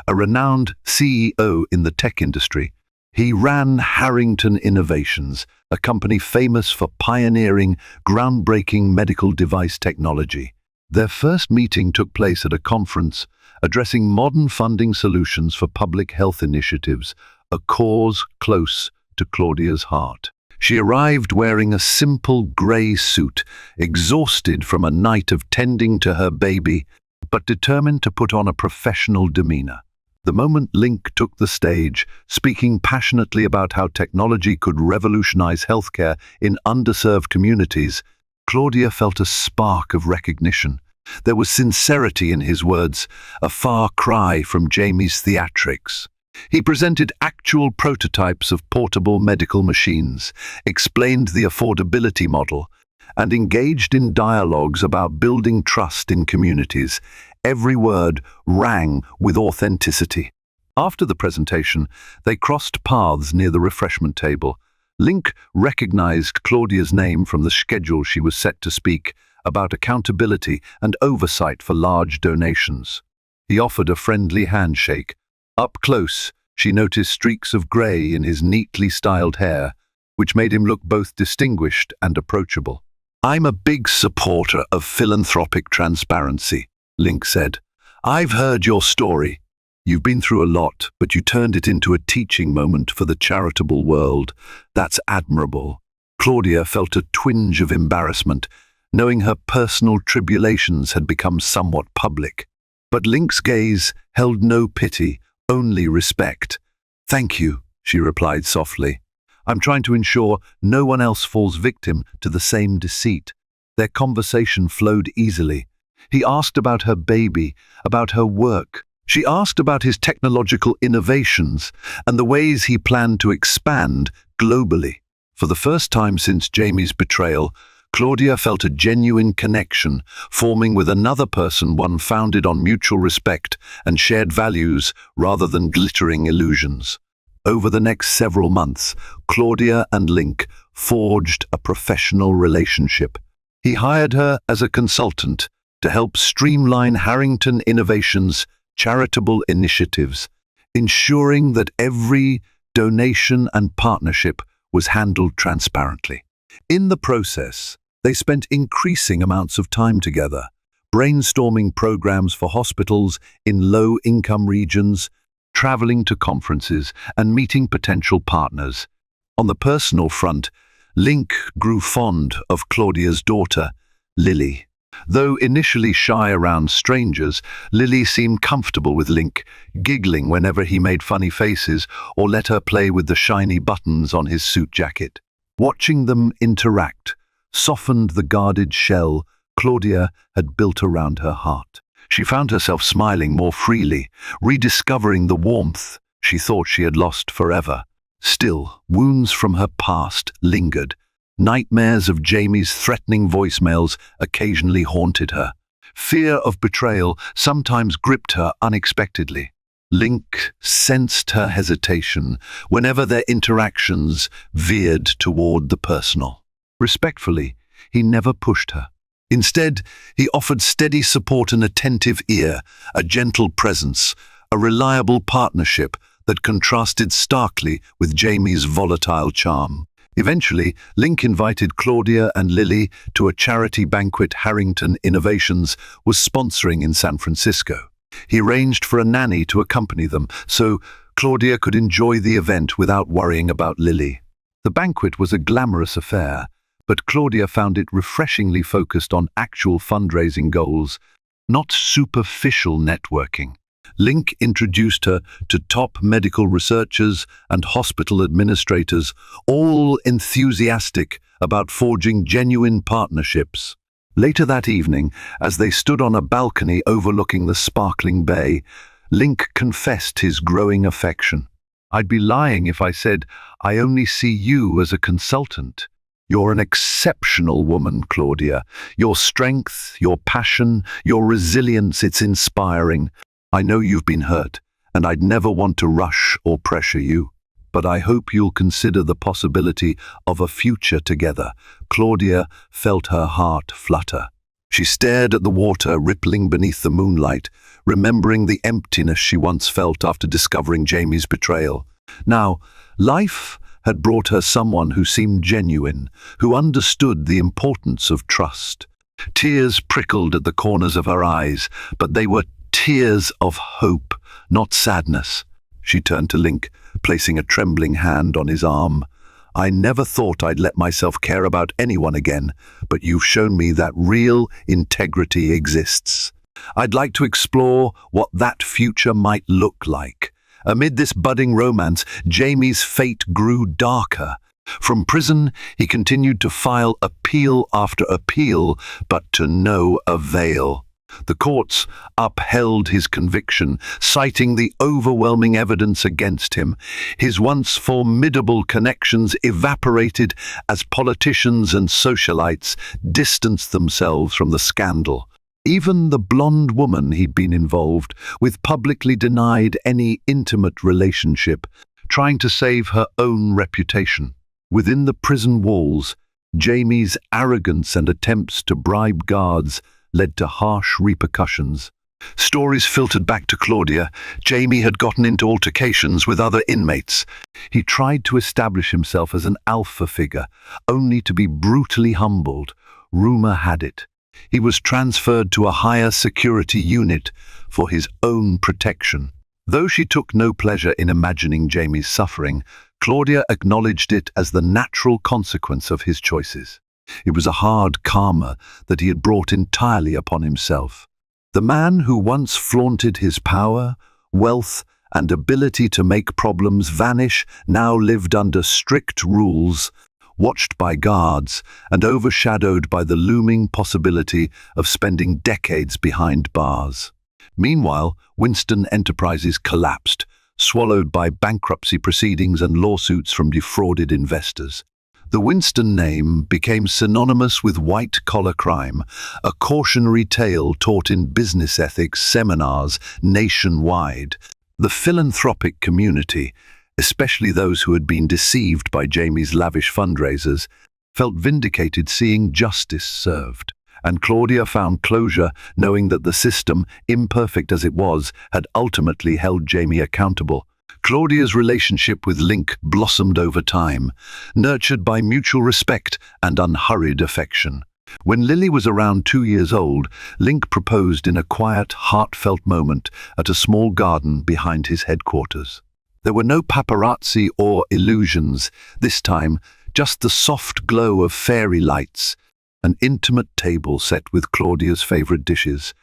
Speaker 1: a renowned CEO in the tech industry. He ran Harrington Innovations, a company famous for pioneering groundbreaking medical device technology. Their first meeting took place at a conference addressing modern funding solutions for public health initiatives, a cause close to Claudia's heart. She arrived wearing a simple grey suit, exhausted from a night of tending to her baby, but determined to put on a professional demeanor. The moment Link took the stage, speaking passionately about how technology could revolutionize healthcare in underserved communities, Claudia felt a spark of recognition. There was sincerity in his words, a far cry from Jamie's theatrics. He presented actual prototypes of portable medical machines, explained the affordability model, and engaged in dialogues about building trust in communities. Every word rang with authenticity. After the presentation, they crossed paths near the refreshment table. Link recognized Claudia's name from the schedule she was set to speak about accountability and oversight for large donations. He offered a friendly handshake. Up close, she noticed streaks of grey in his neatly styled hair, which made him look both distinguished and approachable. "I'm a big supporter of philanthropic transparency," Link said. "I've heard your story. You've been through a lot, but you turned it into a teaching moment for the charitable world. That's admirable." Claudia felt a twinge of embarrassment, knowing her personal tribulations had become somewhat public. But Link's gaze held no pity, only respect. "Thank you," she replied softly. "I'm trying to ensure no one else falls victim to the same deceit." Their conversation flowed easily. He asked about her baby, about her work. She asked about his technological innovations and the ways he planned to expand globally. For the first time since Jamie's betrayal, Claudia felt a genuine connection, forming with another person, one founded on mutual respect and shared values rather than glittering illusions. Over the next several months, Claudia and Link forged a professional relationship. He hired her as a consultant to help streamline Harrington Innovations' charitable initiatives, ensuring that every donation and partnership was handled transparently. In the process, they spent increasing amounts of time together, brainstorming programs for hospitals in low-income regions, traveling to conferences, and meeting potential partners. On the personal front, Link grew fond of Claudia's daughter, Lily. Though initially shy around strangers, Lily seemed comfortable with Link, giggling whenever he made funny faces or let her play with the shiny buttons on his suit jacket. Watching them interact softened the guarded shell Claudia had built around her heart. She found herself smiling more freely, rediscovering the warmth she thought she had lost forever. Still, wounds from her past lingered. Nightmares of Jamie's threatening voicemails occasionally haunted her. Fear of betrayal sometimes gripped her unexpectedly. Link sensed her hesitation whenever their interactions veered toward the personal. Respectfully, he never pushed her. Instead, he offered steady support, an attentive ear, a gentle presence, a reliable partnership that contrasted starkly with Jamie's volatile charm. Eventually, Link invited Claudia and Lily to a charity banquet Harrington Innovations was sponsoring in San Francisco. He arranged for a nanny to accompany them so Claudia could enjoy the event without worrying about Lily. The banquet was a glamorous affair, but Claudia found it refreshingly focused on actual fundraising goals, not superficial networking. Link introduced her to top medical researchers and hospital administrators, all enthusiastic about forging genuine partnerships. Later that evening, as they stood on a balcony overlooking the sparkling bay, Link confessed his growing affection. "I'd be lying if I said I only see you as a consultant. You're an exceptional woman, Claudia. Your strength, your passion, your resilience, it's inspiring. I know you've been hurt, and I'd never want to rush or pressure you. But I hope you'll consider the possibility of a future together." Claudia felt her heart flutter. She stared at the water rippling beneath the moonlight, remembering the emptiness she once felt after discovering Jamie's betrayal. Now, life had brought her someone who seemed genuine, who understood the importance of trust. Tears prickled at the corners of her eyes, but they were tears of hope, not sadness. She turned to Link, placing a trembling hand on his arm. "I never thought I'd let myself care about anyone again, but you've shown me that real integrity exists. I'd like to explore what that future might look like." Amid this budding romance, Jamie's fate grew darker. From prison, he continued to file appeal after appeal, but to no avail. The courts upheld his conviction, citing the overwhelming evidence against him. His once formidable connections evaporated as politicians and socialites distanced themselves from the scandal. Even the blonde woman he'd been involved with publicly denied any intimate relationship, trying to save her own reputation. Within the prison walls, Jamie's arrogance and attempts to bribe guards led to harsh repercussions. Stories filtered back to Claudia. Jamie had gotten into altercations with other inmates. He tried to establish himself as an alpha figure, only to be brutally humbled. Rumor had it he was transferred to a higher security unit for his own protection. Though she took no pleasure in imagining Jamie's suffering, Claudia acknowledged it as the natural consequence of his choices. It was a hard karma that he had brought entirely upon himself. The man who once flaunted his power, wealth, and ability to make problems vanish now lived under strict rules, watched by guards, and overshadowed by the looming possibility of spending decades behind bars. Meanwhile, Winston Enterprises collapsed, swallowed by bankruptcy proceedings and lawsuits from defrauded investors. The Winston name became synonymous with white-collar crime, a cautionary tale taught in business ethics seminars nationwide. The philanthropic community, especially those who had been deceived by Jamie's lavish fundraisers, felt vindicated seeing justice served. And Claudia found closure knowing that the system, imperfect as it was, had ultimately held Jamie accountable. Claudia's relationship with Link blossomed over time, nurtured by mutual respect and unhurried affection. When Lily was around 2 years old, Link proposed in a quiet, heartfelt moment at a small garden behind his headquarters. There were no paparazzi or illusions, this time just the soft glow of fairy lights, an intimate table set with Claudia's favorite dishes,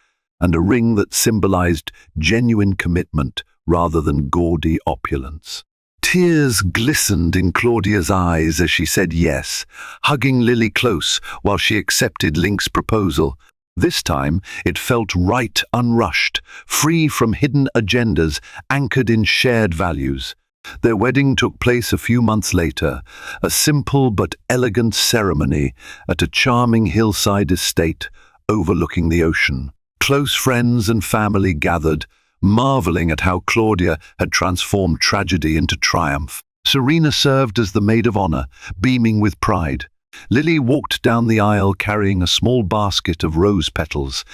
Speaker 1: and a ring that symbolized genuine commitment rather than gaudy opulence. Tears glistened in Claudia's eyes as she said yes, hugging Lily close while she accepted Link's proposal. This time, it felt right, unrushed, free from hidden agendas, anchored in shared values. Their wedding took place a few months later, a simple but elegant ceremony at a charming hillside estate overlooking the ocean. Close friends and family gathered, marveling at how Claudia had transformed tragedy into triumph. Serena served as the maid of honor, beaming with pride. Lily walked down the aisle carrying a small basket of rose petals.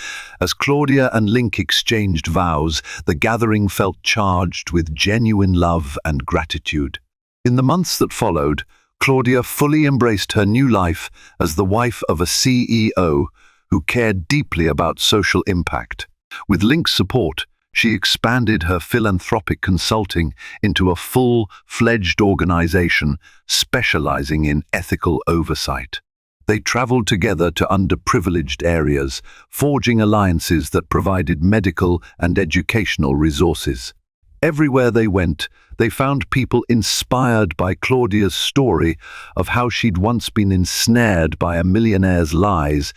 Speaker 1: As Claudia and Link exchanged vows, the gathering felt charged with genuine love and gratitude. In the months that followed, Claudia fully embraced her new life as the wife of a CEO who cared deeply about social impact. With Link's support, she expanded her philanthropic consulting into a full-fledged organization specializing in ethical oversight. They traveled together to underprivileged areas, forging alliances that provided medical and educational resources. Everywhere they went, they found people inspired by Claudia's story of how she'd once been ensnared by a millionaire's lies,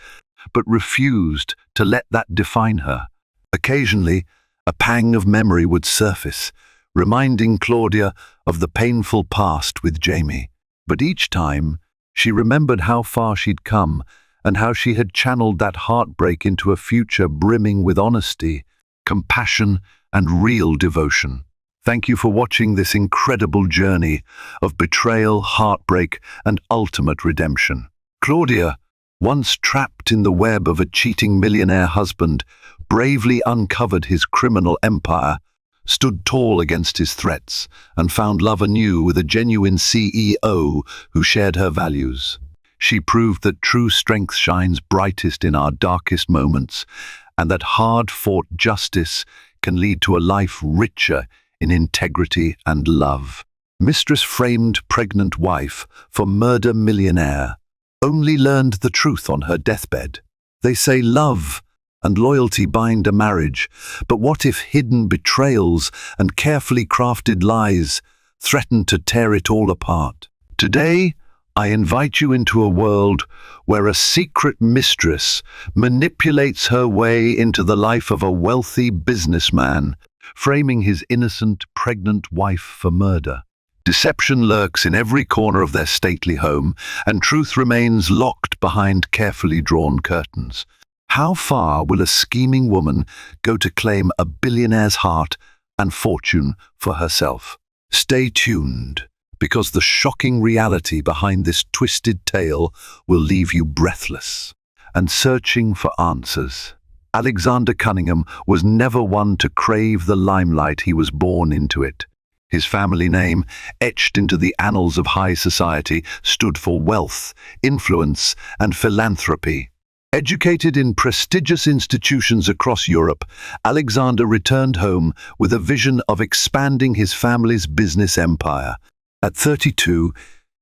Speaker 1: but refused to let that define her. Occasionally, a pang of memory would surface, reminding Claudia of the painful past with Jamie. But each time, she remembered how far she'd come and how she had channeled that heartbreak into a future brimming with honesty, compassion, and real devotion. Thank you for watching this incredible journey of betrayal, heartbreak, and ultimate redemption. Claudia, once trapped in the web of a cheating millionaire husband, bravely uncovered his criminal empire, stood tall against his threats, and found love anew with a genuine CEO who shared her values. She proved that true strength shines brightest in our darkest moments, and that hard-fought justice can lead to a life richer in integrity and love. Mistress framed pregnant wife for murder millionaire only learned the truth on her deathbed. They say love and loyalty bind a marriage, but what if hidden betrayals and carefully crafted lies threaten to tear it all apart? Today, I invite you into a world where a secret mistress manipulates her way into the life of a wealthy businessman, framing his innocent, pregnant wife for murder. Deception lurks in every corner of their stately home, and truth remains locked behind carefully drawn curtains. How far will a scheming woman go to claim a billionaire's heart and fortune for herself? Stay tuned, because the shocking reality behind this twisted tale will leave you breathless and searching for answers. Alexander Cunningham was never one to crave the limelight. He was born into it. His family name, etched into the annals of high society, stood for wealth, influence, and philanthropy. Educated in prestigious institutions across Europe, Alexander returned home with a vision of expanding his family's business empire. At 32,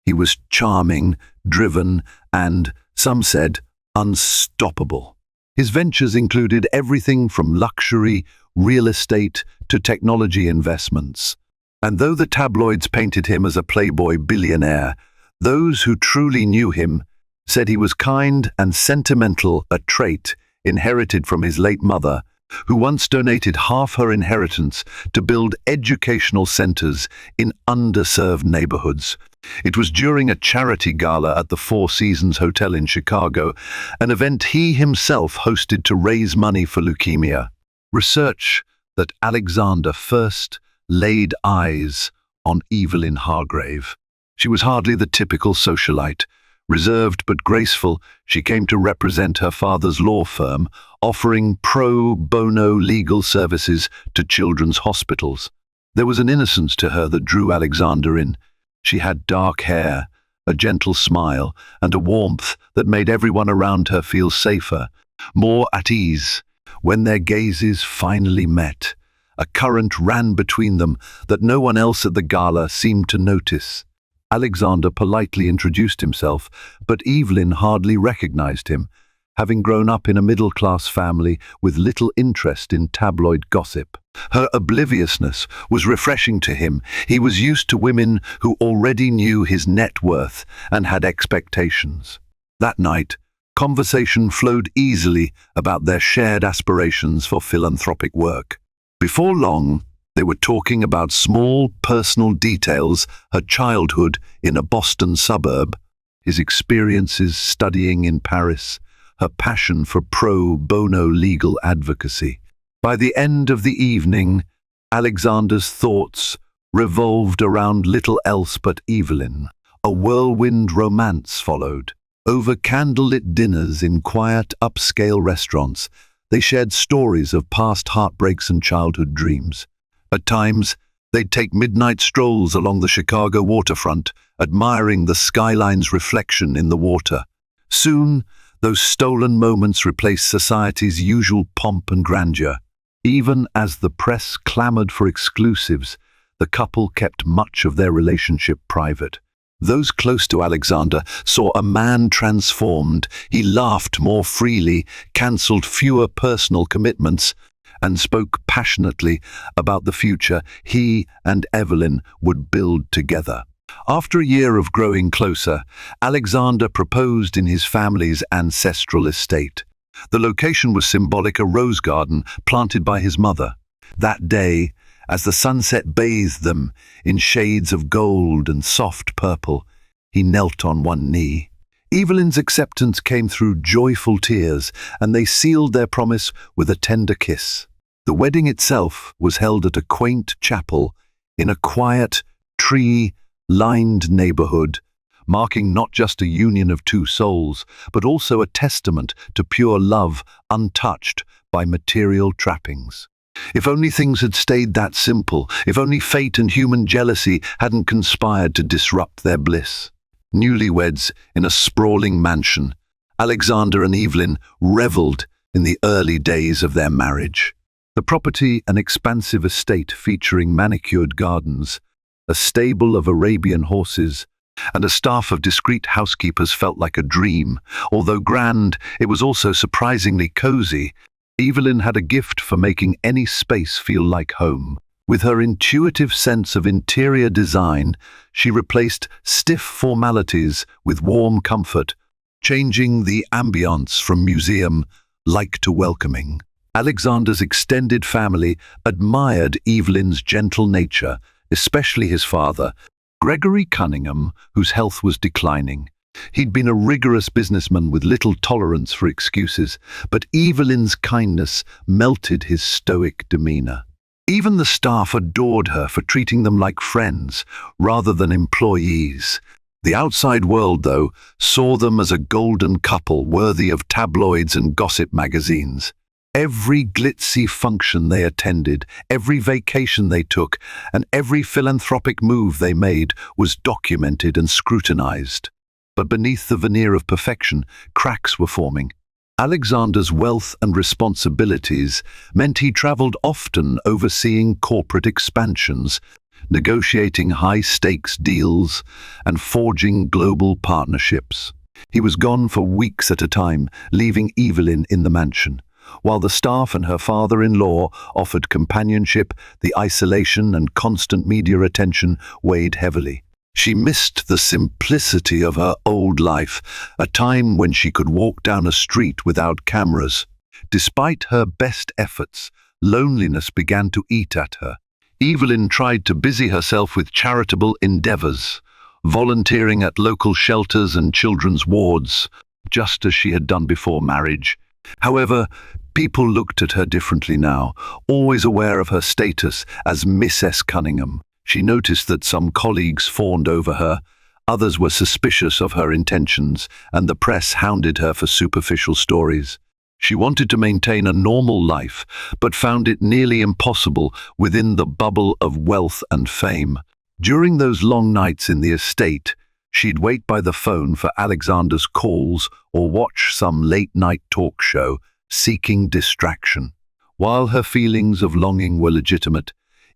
Speaker 1: he was charming, driven, and, some said, unstoppable. His ventures included everything from luxury, real estate, to technology investments. And though the tabloids painted him as a playboy billionaire, those who truly knew him said he was kind and sentimental, a trait inherited from his late mother, who once donated half her inheritance to build educational centers in underserved neighborhoods. It was during a charity gala at the Four Seasons Hotel in Chicago, an event he himself hosted to raise money for leukemia. Research that Alexander first laid eyes on Evelyn Hargrave. She was hardly the typical socialite, Reserved but graceful, she came to represent her father's law firm, offering pro bono legal services to children's hospitals. There was an innocence to her that drew Alexander in. She had dark hair, a gentle smile, and a warmth that made everyone around her feel safer, more at ease. When their gazes finally met, a current ran between them that no one else at the gala seemed to notice. Alexander politely introduced himself, but Evelyn hardly recognized him, having grown up in a middle-class family with little interest in tabloid gossip. Her obliviousness was refreshing to him. He was used to women who already knew his net worth and had expectations. That night, conversation flowed easily about their shared aspirations for philanthropic work. Before long, they were talking about small personal details, her childhood in a Boston suburb, his experiences studying in Paris, her passion for pro bono legal advocacy. By the end of the evening, Alexander's thoughts revolved around little else but Evelyn. A whirlwind romance followed. Over candlelit dinners in quiet, upscale restaurants, they shared stories of past heartbreaks and childhood dreams. At times, they'd take midnight strolls along the Chicago waterfront, admiring the skyline's reflection in the water. Soon, those stolen moments replaced society's usual pomp and grandeur. Even as the press clamored for exclusives, the couple kept much of their relationship private. Those close to Alexander saw a man transformed. He laughed more freely, cancelled fewer personal commitments, and spoke passionately about the future he and Evelyn would build together. After a year of growing closer, Alexander proposed in his family's ancestral estate. The location was symbolic, a rose garden planted by his mother. That day, as the sunset bathed them in shades of gold and soft purple, he knelt on one knee. Evelyn's acceptance came through joyful tears, and they sealed their promise with a tender kiss. The wedding itself was held at a quaint chapel in a quiet, tree-lined neighborhood, marking not just a union of two souls, but also a testament to pure love untouched by material trappings. If only things had stayed that simple, if only fate and human jealousy hadn't conspired to disrupt their bliss. Newlyweds in a sprawling mansion, Alexander and Evelyn reveled in the early days of their marriage. The property, an expansive estate featuring manicured gardens, a stable of Arabian horses, and a staff of discreet housekeepers, felt like a dream. Although grand, it was also surprisingly cozy. Evelyn had a gift for making any space feel like home. With her intuitive sense of interior design, she replaced stiff formalities with warm comfort, changing the ambiance from museum-like to welcoming. Alexander's extended family admired Evelyn's gentle nature, especially his father, Gregory Cunningham, whose health was declining. He'd been a rigorous businessman with little tolerance for excuses, but Evelyn's kindness melted his stoic demeanor. Even the staff adored her for treating them like friends rather than employees. The outside world, though, saw them as a golden couple worthy of tabloids and gossip magazines. Every glitzy function they attended, every vacation they took, and every philanthropic move they made was documented and scrutinized. But beneath the veneer of perfection, cracks were forming. Alexander's wealth and responsibilities meant he traveled often, overseeing corporate expansions, negotiating high-stakes deals, and forging global partnerships. He was gone for weeks at a time, leaving Evelyn in the mansion. While the staff and her father-in-law offered companionship, the isolation and constant media attention weighed heavily. She missed the simplicity of her old life, a time when she could walk down a street without cameras. Despite her best efforts, loneliness began to eat at her. Evelyn tried to busy herself with charitable endeavors, volunteering at local shelters and children's wards, just as she had done before marriage. However, people looked at her differently now, always aware of her status as Miss S. Cunningham. She noticed that some colleagues fawned over her, Others were suspicious of her intentions, and the press hounded her for superficial stories. She wanted to maintain a normal life, but found it nearly impossible within the bubble of wealth and fame. During those long nights in the estate, she'd wait by the phone for Alexander's calls or watch some late-night talk show, seeking distraction. While her feelings of longing were legitimate,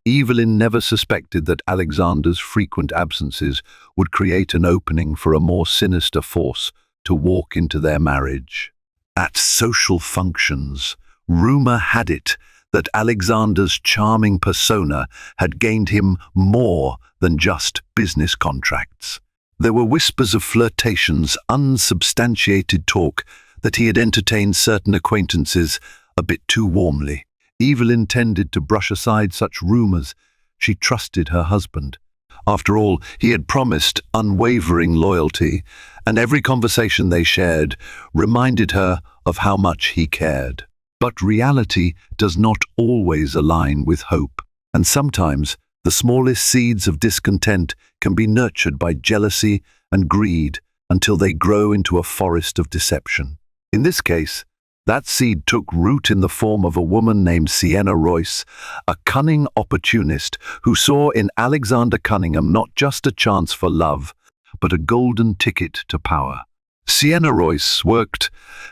Speaker 1: Evelyn never suspected that Alexander's frequent absences would create an opening for a more sinister force to walk into their marriage. At social functions, rumor had it that Alexander's charming persona had gained him more than just business contracts. There were whispers of flirtations, unsubstantiated talk that he had entertained certain acquaintances a bit too warmly. Evelyn tended to brush aside such rumors. She trusted her husband. After all, he had promised unwavering loyalty, and every conversation they shared reminded her of how much he cared. But reality does not always align with hope, and sometimes the smallest seeds of discontent can be nurtured by jealousy and greed until they grow into a forest of deception. In this case, that seed took root in the form of a woman named Sienna Royce, a cunning opportunist who saw in Alexander Cunningham not just a chance for love, but a golden ticket to power. Sienna Royce worked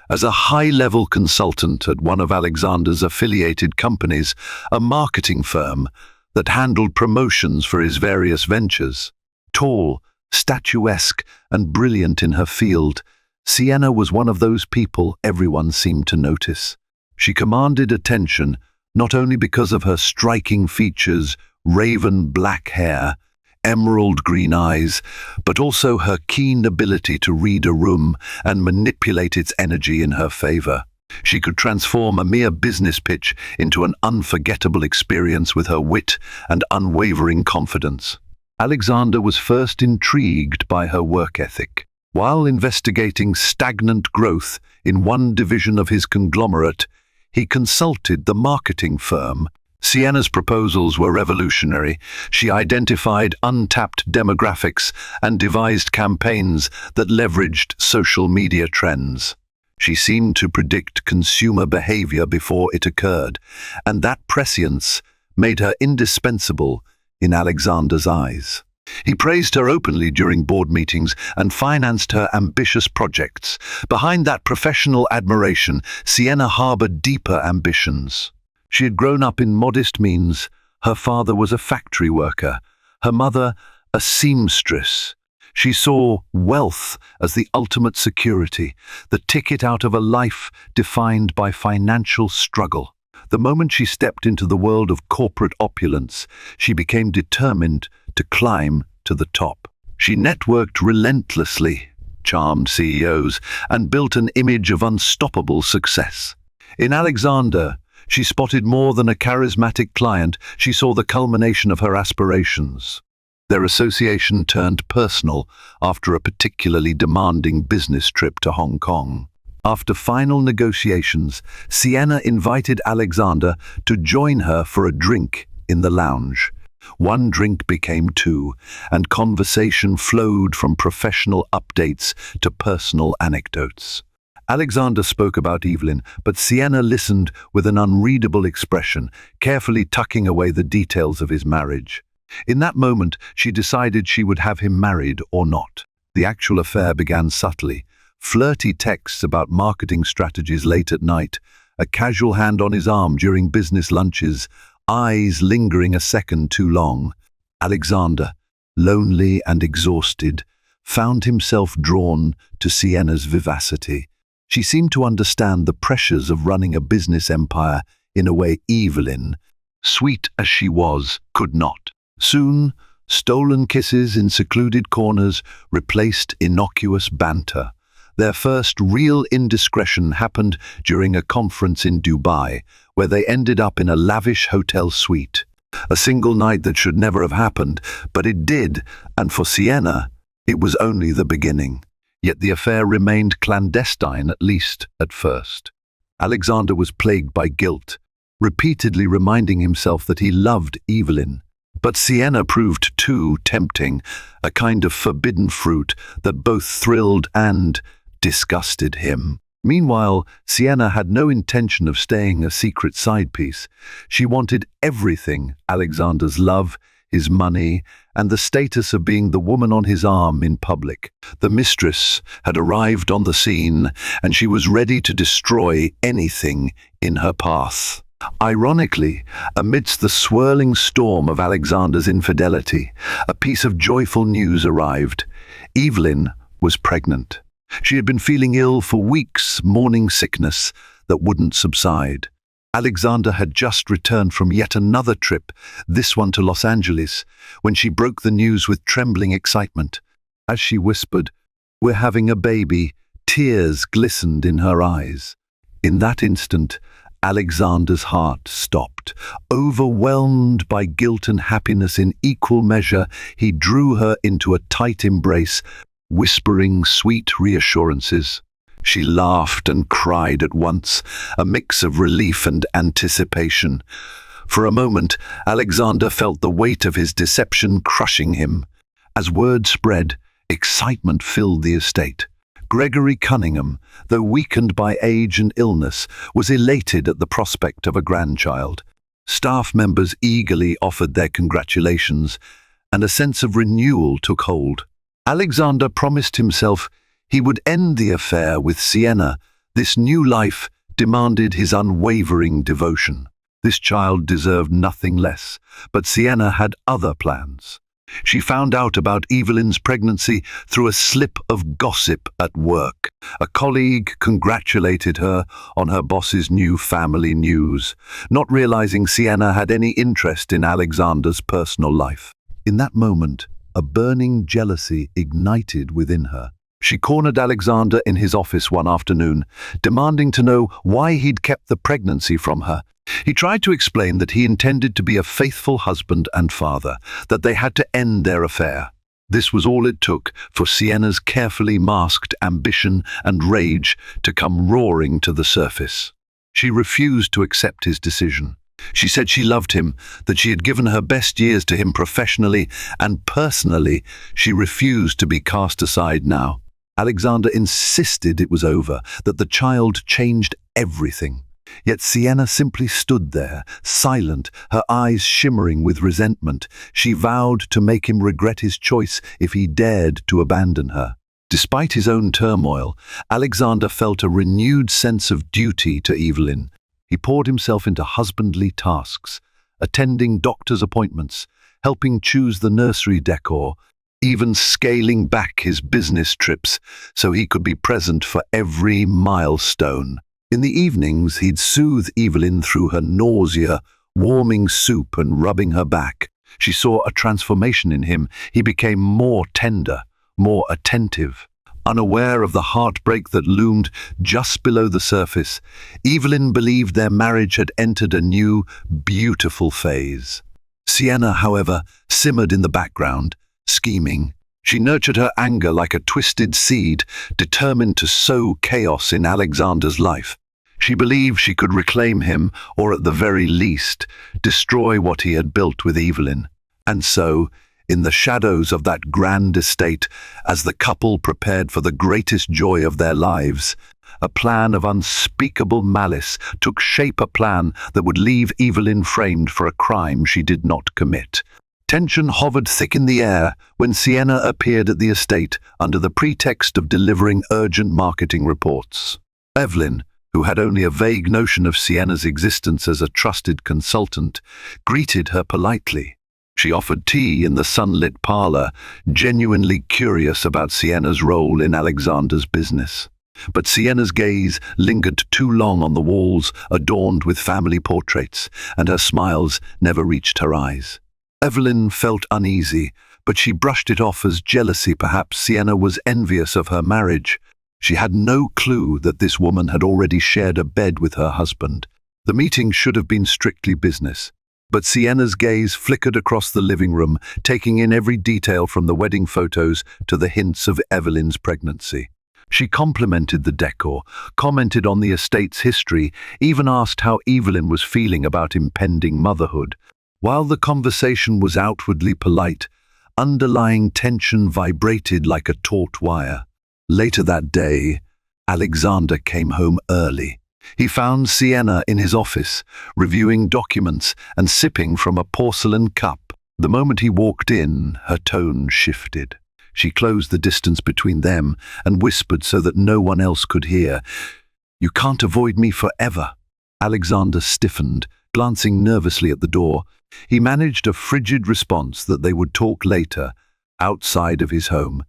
Speaker 1: as a high-level consultant at one of Alexander's affiliated companies, a marketing firm that handled promotions for his various ventures. Tall, statuesque, and brilliant in her field, Sienna was one of those people everyone seemed to notice. She commanded attention not only because of her striking features, raven black hair, emerald green eyes, but also her keen ability to read a room and manipulate its energy in her favor. She could transform a mere business pitch into an unforgettable experience with her wit and unwavering confidence. Alexander was first intrigued by her work ethic. While investigating stagnant growth in one division of his conglomerate, he consulted the marketing firm. Sienna's proposals were revolutionary. She identified untapped demographics and devised campaigns that leveraged social media trends. She seemed to predict consumer behavior before it occurred, and that prescience made her indispensable in Alexander's eyes. He praised her openly during board meetings and financed her ambitious projects. Behind that professional admiration, Sienna harbored deeper ambitions. She had grown up in modest means. Her father was a factory worker, her mother a seamstress. She saw wealth as the ultimate security, the ticket out of a life defined by financial struggle. The moment she stepped into the world of corporate opulence, she became determined to climb to the top. She networked relentlessly, charmed CEOs, and built an image of unstoppable success. In Alexander, she spotted more than a charismatic client. She saw the culmination of her aspirations. Their association turned personal after a particularly demanding business trip to Hong Kong. After final negotiations, Sienna invited Alexander to join her for a drink in the lounge. One drink became two, and conversation flowed from professional updates to personal anecdotes. Alexander spoke about Evelyn, but Sienna listened with an unreadable expression, carefully tucking away the details of his marriage. In that moment, she decided she would have him married or not. The actual affair began subtly. Flirty texts about marketing strategies late at night, a casual hand on his arm during business lunches, eyes lingering a second too long. Alexander, lonely and exhausted, found himself drawn to Sienna's vivacity. She seemed to understand the pressures of running a business empire in a way Evelyn, sweet as she was, could not. Soon, stolen kisses in secluded corners replaced innocuous banter. Their first real indiscretion happened during a conference in Dubai, where they ended up in a lavish hotel suite. A single night that should never have happened, but it did, and for Sienna, it was only the beginning. Yet the affair remained clandestine, at least at first. Alexander was plagued by guilt, repeatedly reminding himself that he loved Evelyn, But Sienna proved too tempting, a kind of forbidden fruit that both thrilled and disgusted him. Meanwhile, Sienna had no intention of staying a secret side piece. She wanted everything: Alexander's love, his money, and the status of being the woman on his arm in public. The mistress had arrived on the scene, and she was ready to destroy anything in her path. Ironically, amidst the swirling storm of Alexander's infidelity, a piece of joyful news arrived. Evelyn was pregnant. She had been feeling ill for weeks, morning sickness that wouldn't subside. Alexander had just returned from yet another trip, this one to Los Angeles, when she broke the news with trembling excitement. As she whispered, "We're having a baby," tears glistened in her eyes. In that instant, Alexander's heart stopped. Overwhelmed by guilt and happiness in equal measure, he drew her into a tight embrace, whispering sweet reassurances. She laughed and cried at once, a mix of relief and anticipation. For a moment, Alexander felt the weight of his deception crushing him. As word spread, excitement filled the estate. Gregory Cunningham, though weakened by age and illness, was elated at the prospect of a grandchild. Staff members eagerly offered their congratulations, and a sense of renewal took hold. Alexander promised himself he would end the affair with Sienna. This new life demanded his unwavering devotion. This child deserved nothing less, but Sienna had other plans. She found out about Evelyn's pregnancy through a slip of gossip at work. A colleague congratulated her on her boss's new family news, not realizing Sienna had any interest in Alexander's personal life. In that moment, a burning jealousy ignited within her. She cornered Alexander in his office one afternoon, demanding to know why he'd kept the pregnancy from her. He tried to explain that he intended to be a faithful husband and father, that they had to end their affair. This was all it took for Sienna's carefully masked ambition and rage to come roaring to the surface. She refused to accept his decision. She said she loved him, that she had given her best years to him professionally and personally. She refused to be cast aside now. Alexander insisted it was over, that the child changed everything. Yet Sienna simply stood there, silent, her eyes shimmering with resentment. She vowed to make him regret his choice if he dared to abandon her. Despite his own turmoil, Alexander felt a renewed sense of duty to Evelyn. He poured himself into husbandly tasks, attending doctor's appointments, helping choose the nursery decor, even scaling back his business trips so he could be present for every milestone. In the evenings, he'd soothe Evelyn through her nausea, warming soup and rubbing her back. She saw a transformation in him. He became more tender, more attentive. Unaware of the heartbreak that loomed just below the surface, Evelyn believed their marriage had entered a new, beautiful phase. Sienna, however, simmered in the background, scheming. She nurtured her anger like a twisted seed, determined to sow chaos in Alexander's life. She believed she could reclaim him, or at the very least, destroy what he had built with Evelyn. And so, in the shadows of that grand estate, as the couple prepared for the greatest joy of their lives, a plan of unspeakable malice took shape, a plan that would leave Evelyn framed for a crime she did not commit. Tension hovered thick in the air when Sienna appeared at the estate under the pretext of delivering urgent marketing reports. Evelyn, who had only a vague notion of Sienna's existence as a trusted consultant, greeted her politely. She offered tea in the sunlit parlor, genuinely curious about Sienna's role in Alexander's business. But Sienna's gaze lingered too long on the walls adorned with family portraits, and her smiles never reached her eyes. Evelyn felt uneasy, but she brushed it off as jealousy. Perhaps Sienna was envious of her marriage. She had no clue that this woman had already shared a bed with her husband. The meeting should have been strictly business, but Sienna's gaze flickered across the living room, taking in every detail from the wedding photos to the hints of Evelyn's pregnancy. She complimented the decor, commented on the estate's history, even asked how Evelyn was feeling about impending motherhood. While the conversation was outwardly polite, underlying tension vibrated like a taut wire. Later that day, Alexander came home early. He found Sienna in his office, reviewing documents and sipping from a porcelain cup. The moment he walked in, her tone shifted. She closed the distance between them and whispered so that no one else could hear, "You can't avoid me forever." Alexander stiffened, glancing nervously at the door. He managed a frigid response that they would talk later, outside of his home.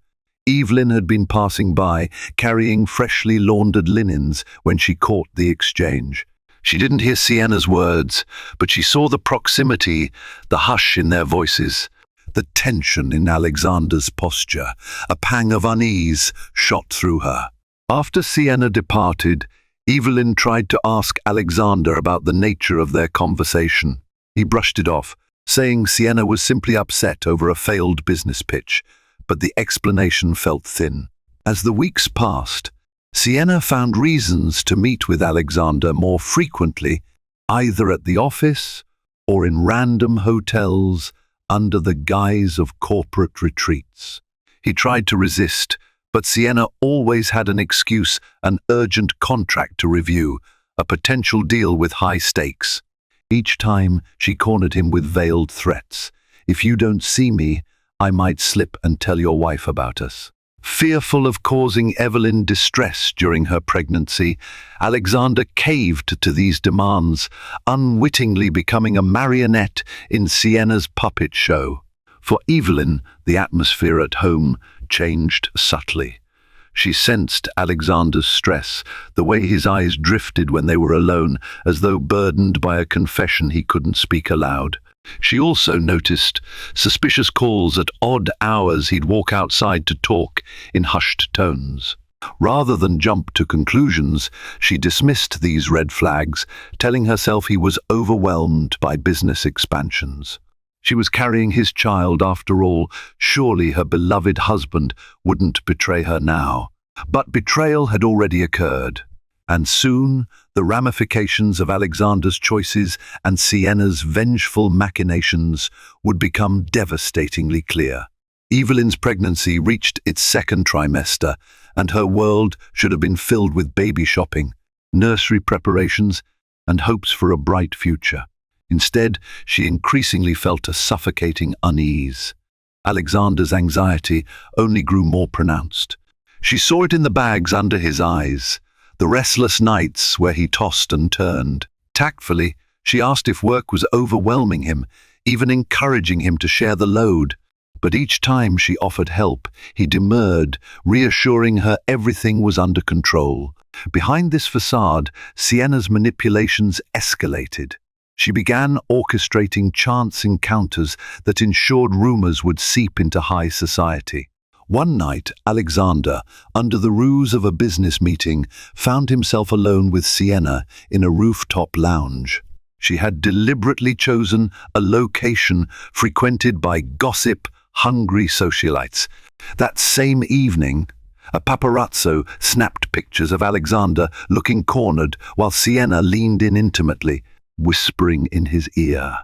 Speaker 1: Evelyn had been passing by, carrying freshly laundered linens when she caught the exchange. She didn't hear Sienna's words, but she saw the proximity, the hush in their voices, the tension in Alexander's posture. A pang of unease shot through her. After Sienna departed, Evelyn tried to ask Alexander about the nature of their conversation. He brushed it off, saying Sienna was simply upset over a failed business pitch, but the explanation felt thin. As the weeks passed, Sienna found reasons to meet with Alexander more frequently, either at the office or in random hotels under the guise of corporate retreats. He tried to resist, but Sienna always had an excuse: an urgent contract to review, a potential deal with high stakes. Each time she cornered him with veiled threats. "If you don't see me, I might slip and tell your wife about us." Fearful of causing Evelyn distress during her pregnancy, Alexander caved to these demands, unwittingly becoming a marionette in Sienna's puppet show. For Evelyn, the atmosphere at home changed subtly. She sensed Alexander's stress, the way his eyes drifted when they were alone, as though burdened by a confession he couldn't speak aloud. She also noticed suspicious calls at odd hours. He'd walk outside to talk in hushed tones. Rather than jump to conclusions, she dismissed these red flags, telling herself he was overwhelmed by business expansions. She was carrying his child after all. Surely her beloved husband wouldn't betray her now. But betrayal had already occurred. And soon, the ramifications of Alexander's choices and Sienna's vengeful machinations would become devastatingly clear. Evelyn's pregnancy reached its second trimester, and her world should have been filled with baby shopping, nursery preparations, and hopes for a bright future. Instead, she increasingly felt a suffocating unease. Alexander's anxiety only grew more pronounced. She saw it in the bags under his eyes, the restless nights where he tossed and turned. Tactfully, she asked if work was overwhelming him, even encouraging him to share the load. But each time she offered help, he demurred, reassuring her everything was under control. Behind this facade, Sienna's manipulations escalated. She began orchestrating chance encounters that ensured rumors would seep into high society. One night, Alexander, under the ruse of a business meeting, found himself alone with Sienna in a rooftop lounge. She had deliberately chosen a location frequented by gossip-hungry socialites. That same evening, a paparazzo snapped pictures of Alexander looking cornered while Sienna leaned in intimately, whispering in his ear.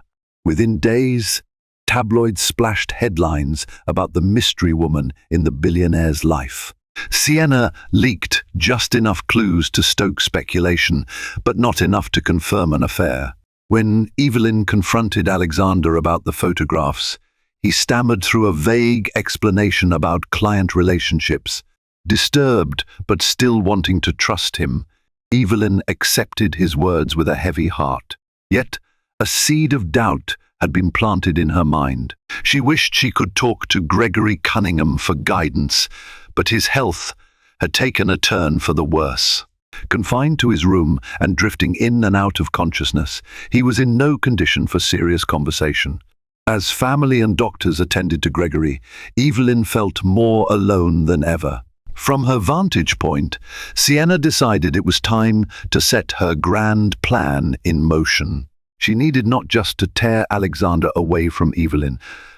Speaker 1: Within days, tabloids splashed headlines about the mystery woman in the billionaire's life. Sienna leaked just enough clues to stoke speculation, but not enough to confirm an affair. When Evelyn confronted Alexander about the photographs, he stammered through a vague explanation about client relationships. Disturbed, but still wanting to trust him, Evelyn accepted his words with a heavy heart. Yet, a seed of doubt had been planted in her mind. She wished she could talk to Gregory Cunningham for guidance, but his health had taken a turn for the worse. Confined to his room and drifting in and out of consciousness, he was in no condition for serious conversation. As family and doctors attended to Gregory, Evelyn felt more alone than ever. From her vantage point, Sienna decided it was time to set her grand plan in motion. She needed not just to tear Alexander away from Evelyn,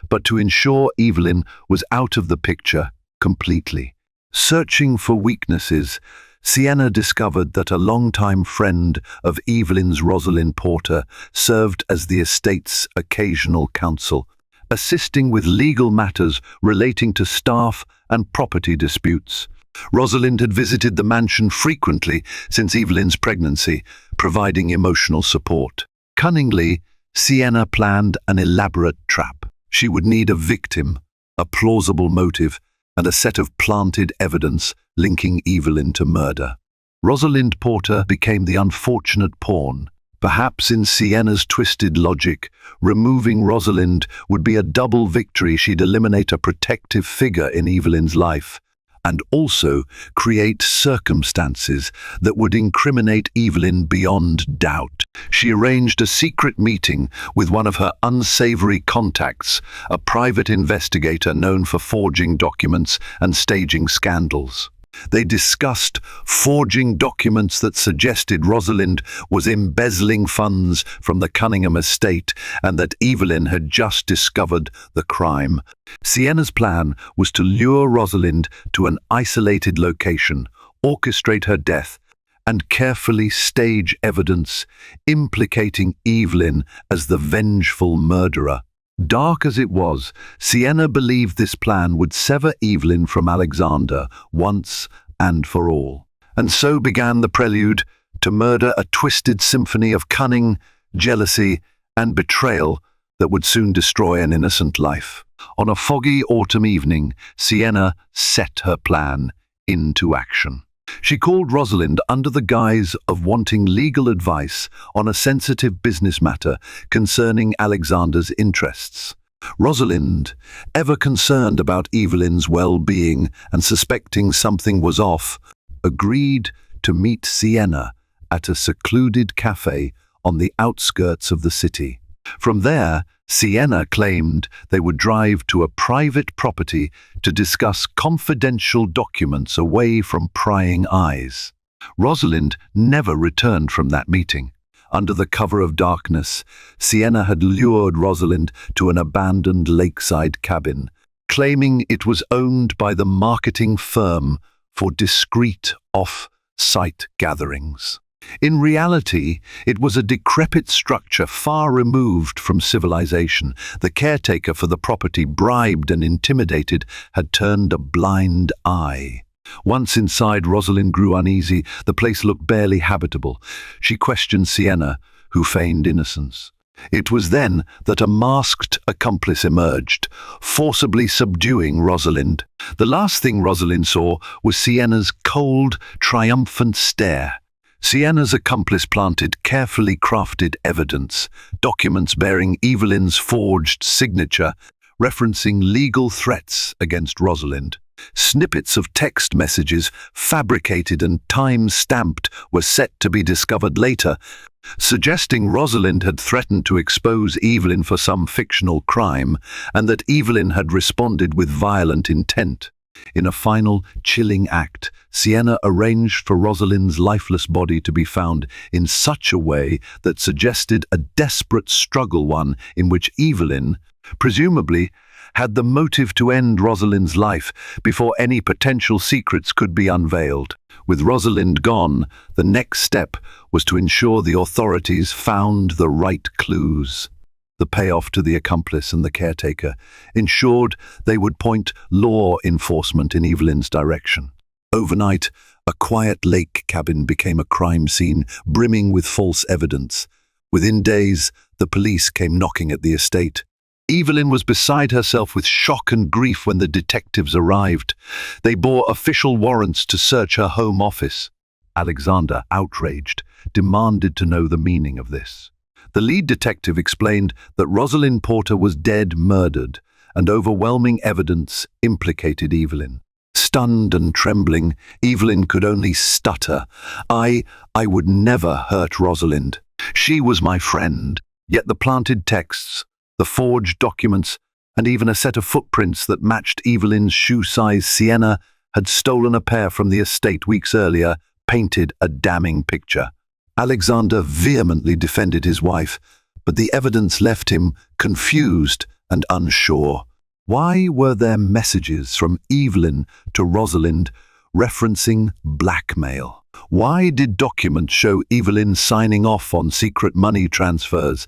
Speaker 1: but to ensure Evelyn was out of the picture completely. Searching for weaknesses, Sienna discovered that a longtime friend of Evelyn's, Rosalind Porter, served as the estate's occasional counsel, assisting with legal matters relating to staff and property disputes. Rosalind had visited the mansion frequently since Evelyn's pregnancy, providing emotional support. Cunningly, Sienna planned an elaborate trap. She would need a victim, a plausible motive, and a set of planted evidence linking Evelyn to murder. Rosalind Porter became the unfortunate pawn. Perhaps in Sienna's twisted logic, removing Rosalind would be a double victory. She'd eliminate a protective figure in Evelyn's life, and also create circumstances that would incriminate Evelyn beyond doubt. She arranged a secret meeting with one of her unsavory contacts, a private investigator known for forging documents and staging scandals. They discussed forging documents that suggested Rosalind was embezzling funds from the Cunningham estate and that Evelyn had just discovered the crime. Sienna's plan was to lure Rosalind to an isolated location, orchestrate her death, and carefully stage evidence implicating Evelyn as the vengeful murderer. Dark as it was, Sienna believed this plan would sever Evelyn from Alexander once and for all. And so began the prelude to murder, a twisted symphony of cunning, jealousy, and betrayal that would soon destroy an innocent life. On a foggy autumn evening, Sienna set her plan into action. She called Rosalind under the guise of wanting legal advice on a sensitive business matter concerning Alexander's interests. Rosalind, ever concerned about Evelyn's well-being and suspecting something was off, agreed to meet Sienna at a secluded cafe on the outskirts of the city. From there, Sienna claimed they would drive to a private property to discuss confidential documents away from prying eyes. Rosalind never returned from that meeting. Under the cover of darkness, Sienna had lured Rosalind to an abandoned lakeside cabin, claiming it was owned by the marketing firm for discreet off-site gatherings. In reality, it was a decrepit structure far removed from civilization. The caretaker for the property, bribed and intimidated, had turned a blind eye. Once inside, Rosalind grew uneasy. The place looked barely habitable. She questioned Sienna, who feigned innocence. It was then that a masked accomplice emerged, forcibly subduing Rosalind. The last thing Rosalind saw was Sienna's cold, triumphant stare. Sienna's accomplice planted carefully crafted evidence, documents bearing Evelyn's forged signature, referencing legal threats against Rosalind. Snippets of text messages, fabricated and time-stamped, were set to be discovered later, suggesting Rosalind had threatened to expose Evelyn for some fictional crime, and that Evelyn had responded with violent intent. In a final, chilling act, Sienna arranged for Rosalind's lifeless body to be found in such a way that suggested a desperate struggle, one in which Evelyn, presumably, had the motive to end Rosalind's life before any potential secrets could be unveiled. With Rosalind gone, the next step was to ensure the authorities found the right clues. The payoff to the accomplice and the caretaker ensured they would point law enforcement in Evelyn's direction. Overnight, a quiet lake cabin became a crime scene, brimming with false evidence. Within days, the police came knocking at the estate. Evelyn was beside herself with shock and grief when the detectives arrived. They bore official warrants to search her home office. Alexander, outraged, demanded to know the meaning of this. The lead detective explained that Rosalind Porter was dead, murdered, and overwhelming evidence implicated Evelyn. Stunned and trembling, Evelyn could only stutter. I would never hurt Rosalind. She was my friend." Yet the planted texts, the forged documents, and even a set of footprints that matched Evelyn's shoe size, Sienna had stolen a pair from the estate weeks earlier, painted a damning picture. Alexander vehemently defended his wife, but the evidence left him confused and unsure. Why were there messages from Evelyn to Rosalind referencing blackmail. Why did documents show Evelyn signing off on secret money transfers?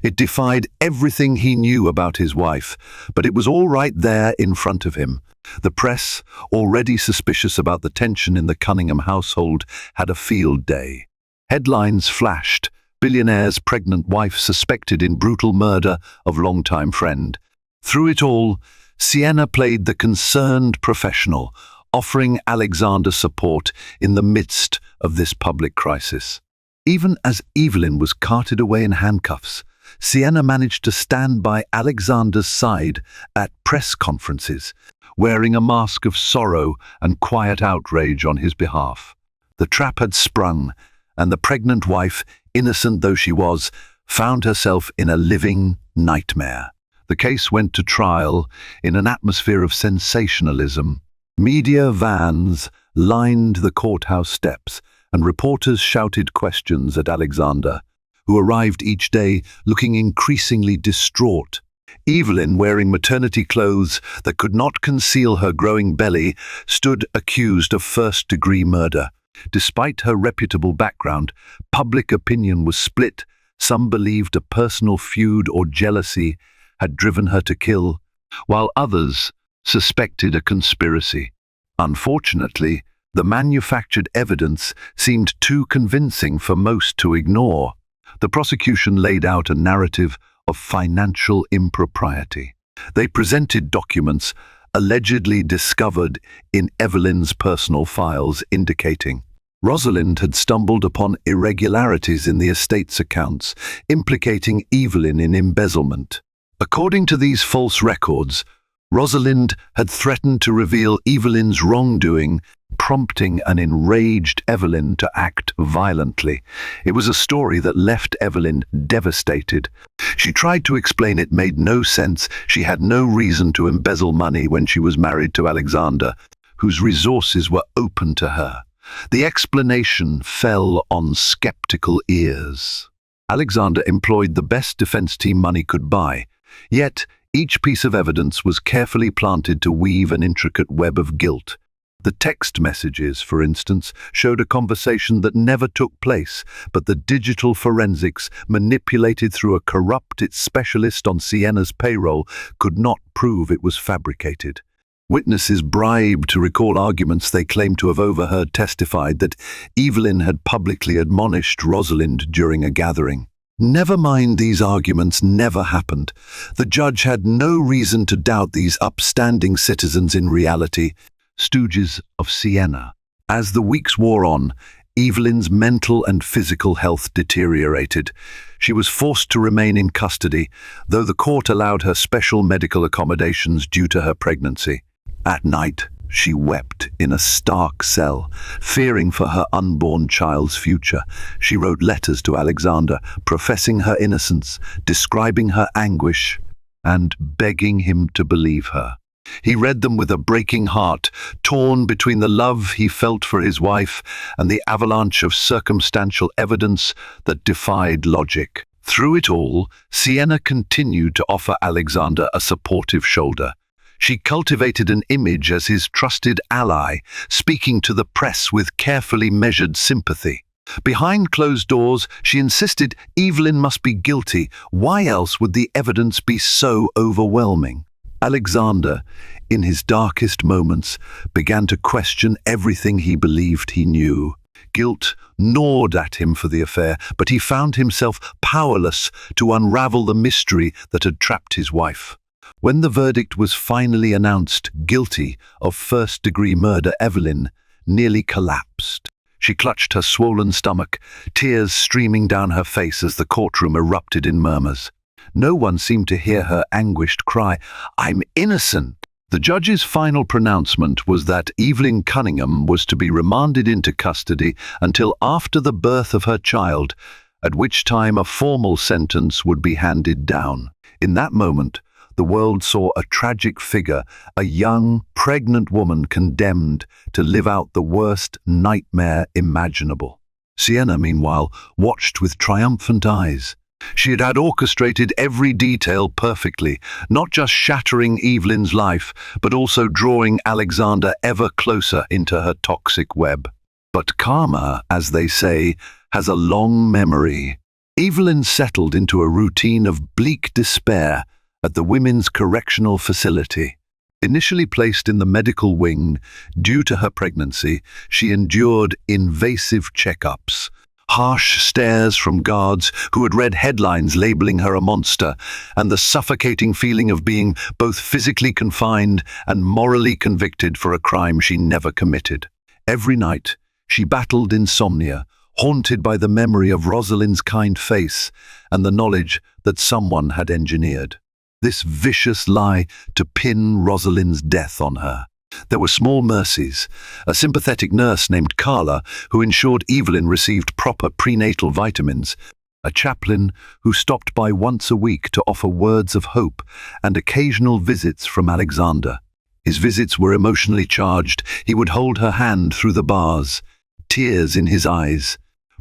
Speaker 1: It defied everything he knew about his wife, but it was all right there in front of him. The press, already suspicious about the tension in the Cunningham household, had a field day. Headlines flashed: billionaire's pregnant wife suspected in brutal murder of longtime friend. Through it all, Sienna played the concerned professional, offering Alexander support in the midst of this public crisis. Even as Evelyn was carted away in handcuffs, Sienna managed to stand by Alexander's side at press conferences, wearing a mask of sorrow and quiet outrage on his behalf. The trap had sprung, and the pregnant wife, innocent though she was, found herself in a living nightmare. The case went to trial in an atmosphere of sensationalism. Media vans lined the courthouse steps, and reporters shouted questions at Alexander, who arrived each day looking increasingly distraught. Evelyn, wearing maternity clothes that could not conceal her growing belly, stood accused of first-degree murder. Despite her reputable background, public opinion was split. Some believed a personal feud or jealousy had driven her to kill, while others suspected a conspiracy. Unfortunately, the manufactured evidence seemed too convincing for most to ignore. The prosecution laid out a narrative of financial impropriety. They presented documents allegedly discovered in Evelyn's personal files indicating Rosalind had stumbled upon irregularities in the estate's accounts, implicating Evelyn in embezzlement. According to these false records, Rosalind had threatened to reveal Evelyn's wrongdoing, prompting an enraged Evelyn to act violently. It was a story that left Evelyn devastated. She tried to explain it made no sense. She had no reason to embezzle money when she was married to Alexander, whose resources were open to her. The explanation fell on skeptical ears. Alexander employed the best defense team money could buy, yet each piece of evidence was carefully planted to weave an intricate web of guilt. The text messages, for instance, showed a conversation that never took place, but the digital forensics, manipulated through a corrupt specialist on Sienna's payroll, could not prove it was fabricated. Witnesses bribed to recall arguments they claimed to have overheard testified that Evelyn had publicly admonished Rosalind during a gathering. Never mind, these arguments never happened. The judge had no reason to doubt these upstanding citizens in reality, stooges of Sienna. As the weeks wore on, Evelyn's mental and physical health deteriorated. She was forced to remain in custody, though the court allowed her special medical accommodations due to her pregnancy. At night, she wept in a stark cell, fearing for her unborn child's future. She wrote letters to Alexander, professing her innocence, describing her anguish, and begging him to believe her. He read them with a breaking heart, torn between the love he felt for his wife and the avalanche of circumstantial evidence that defied logic. Through it all, Sienna continued to offer Alexander a supportive shoulder. She cultivated an image as his trusted ally, speaking to the press with carefully measured sympathy. Behind closed doors, she insisted Evelyn must be guilty. Why else would the evidence be so overwhelming? Alexander, in his darkest moments, began to question everything he believed he knew. Guilt gnawed at him for the affair, but he found himself powerless to unravel the mystery that had trapped his wife. When the verdict was finally announced, guilty of first-degree murder, Evelyn nearly collapsed. She clutched her swollen stomach, tears streaming down her face as the courtroom erupted in murmurs. No one seemed to hear her anguished cry, "I'm innocent!" The judge's final pronouncement was that Evelyn Cunningham was to be remanded into custody until after the birth of her child, at which time a formal sentence would be handed down. In that moment, the world saw a tragic figure, a young, pregnant woman condemned to live out the worst nightmare imaginable. Sienna, meanwhile, watched with triumphant eyes. She had orchestrated every detail perfectly, not just shattering Evelyn's life, but also drawing Alexander ever closer into her toxic web. But karma, as they say, has a long memory. Evelyn settled into a routine of bleak despair at the Women's Correctional Facility. Initially placed in the medical wing due to her pregnancy, she endured invasive checkups, harsh stares from guards who had read headlines labeling her a monster, and the suffocating feeling of being both physically confined and morally convicted for a crime she never committed. Every night, she battled insomnia, haunted by the memory of Rosalind's kind face and the knowledge that someone had engineered this vicious lie to pin Rosalind's death on her. There were small mercies. A sympathetic nurse named Carla, who ensured Evelyn received proper prenatal vitamins, a chaplain who stopped by once a week to offer words of hope, and occasional visits from Alexander. His visits were emotionally charged. He would hold her hand through the bars, tears in his eyes,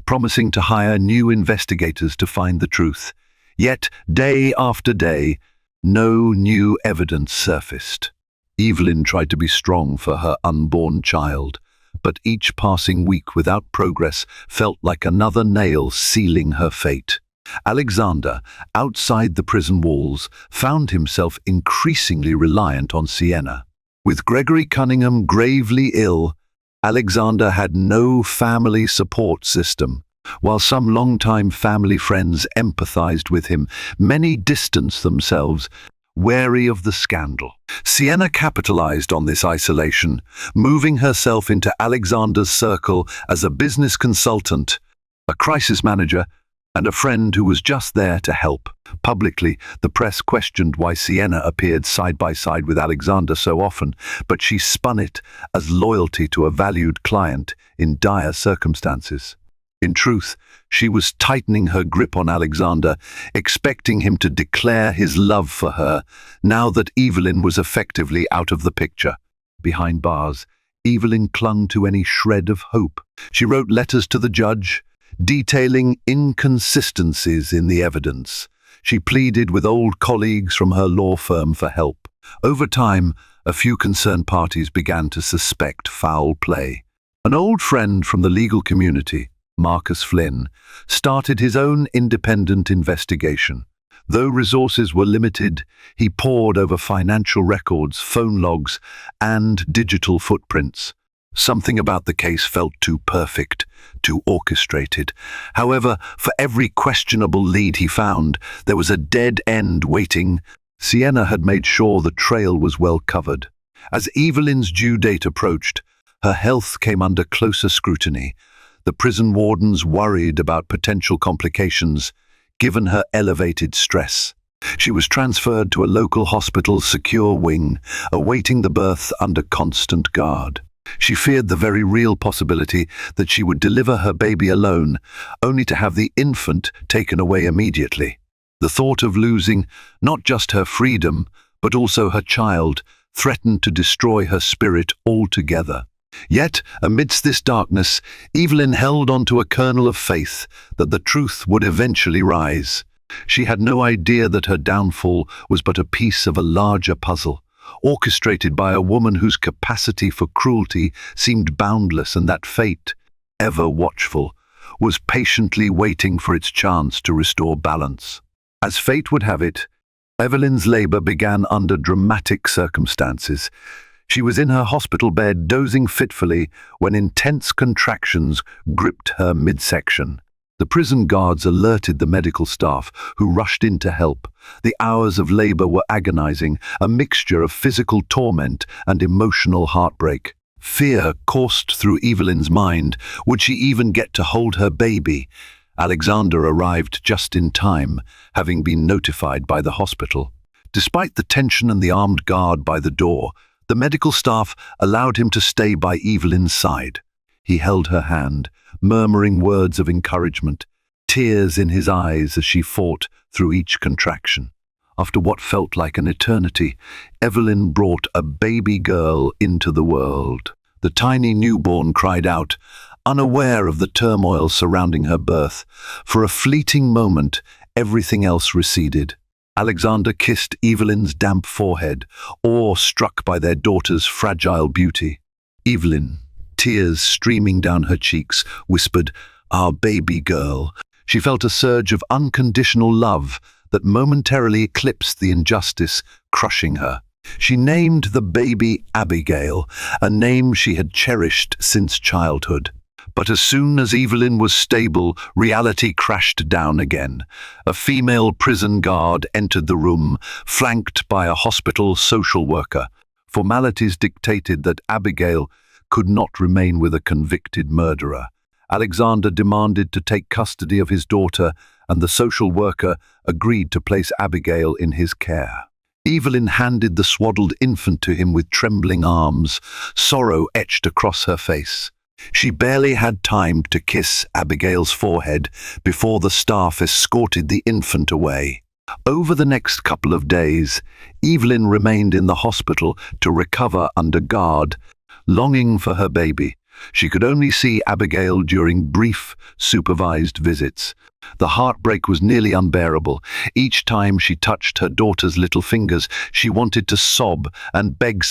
Speaker 1: promising to hire new investigators to find the truth. Yet, day after day, no new evidence surfaced. Evelyn tried to be strong for her unborn child, but each passing week without progress felt like another nail sealing her fate. Alexander, outside the prison walls, found himself increasingly reliant on Sienna. With Gregory Cunningham gravely ill, Alexander had no family support system. While some longtime family friends empathized with him, many distanced themselves, wary of the scandal. Sienna capitalized on this isolation, moving herself into Alexander's circle as a business consultant, a crisis manager, and a friend who was just there to help. Publicly, the press questioned why Sienna appeared side by side with Alexander so often, but she spun it as loyalty to a valued client in dire circumstances. In truth, she was tightening her grip on Alexander, expecting him to declare his love for her, now that Evelyn was effectively out of the picture. Behind bars, Evelyn clung to any shred of hope. She wrote letters to the judge, detailing inconsistencies in the evidence. She pleaded with old colleagues from her law firm for help. Over time, a few concerned parties began to suspect foul play. An old friend from the legal community, Marcus Flynn, started his own independent investigation. Though resources were limited, he pored over financial records, phone logs, and digital footprints. Something about the case felt too perfect, too orchestrated. However, for every questionable lead he found, there was a dead end waiting. Sienna had made sure the trail was well covered. As Evelyn's due date approached, her health came under closer scrutiny. The prison wardens worried about potential complications, given her elevated stress. She was transferred to a local hospital's secure wing, awaiting the birth under constant guard. She feared the very real possibility that she would deliver her baby alone, only to have the infant taken away immediately. The thought of losing not just her freedom, but also her child, threatened to destroy her spirit altogether. Yet, amidst this darkness, Evelyn held on to a kernel of faith that the truth would eventually rise. She had no idea that her downfall was but a piece of a larger puzzle, orchestrated by a woman whose capacity for cruelty seemed boundless, and that fate, ever watchful, was patiently waiting for its chance to restore balance. As fate would have it, Evelyn's labor began under dramatic circumstances. She was in her hospital bed, dozing fitfully, when intense contractions gripped her midsection. The prison guards alerted the medical staff, who rushed in to help. The hours of labor were agonizing, a mixture of physical torment and emotional heartbreak. Fear coursed through Evelyn's mind. Would she even get to hold her baby? Alexander arrived just in time, having been notified by the hospital. Despite the tension and the armed guard by the door, the medical staff allowed him to stay by Evelyn's side. He held her hand, murmuring words of encouragement, tears in his eyes as she fought through each contraction. After what felt like an eternity, Evelyn brought a baby girl into the world. The tiny newborn cried out, unaware of the turmoil surrounding her birth. For a fleeting moment, everything else receded. Alexander kissed Evelyn's damp forehead, awe-struck by their daughter's fragile beauty. Evelyn, tears streaming down her cheeks, whispered, "Our baby girl." She felt a surge of unconditional love that momentarily eclipsed the injustice crushing her. She named the baby Abigail, a name she had cherished since childhood. But as soon as Evelyn was stable, reality crashed down again. A female prison guard entered the room, flanked by a hospital social worker. Formalities dictated that Abigail could not remain with a convicted murderer. Alexander demanded to take custody of his daughter, and the social worker agreed to place Abigail in his care. Evelyn handed the swaddled infant to him with trembling arms, sorrow etched across her face. She barely had time to kiss Abigail's forehead before the staff escorted the infant away. Over the next couple of days, Evelyn remained in the hospital to recover under guard, longing for her baby. She could only see Abigail during brief, supervised visits. The heartbreak was nearly unbearable. Each time she touched her daughter's little fingers, she wanted to sob and beg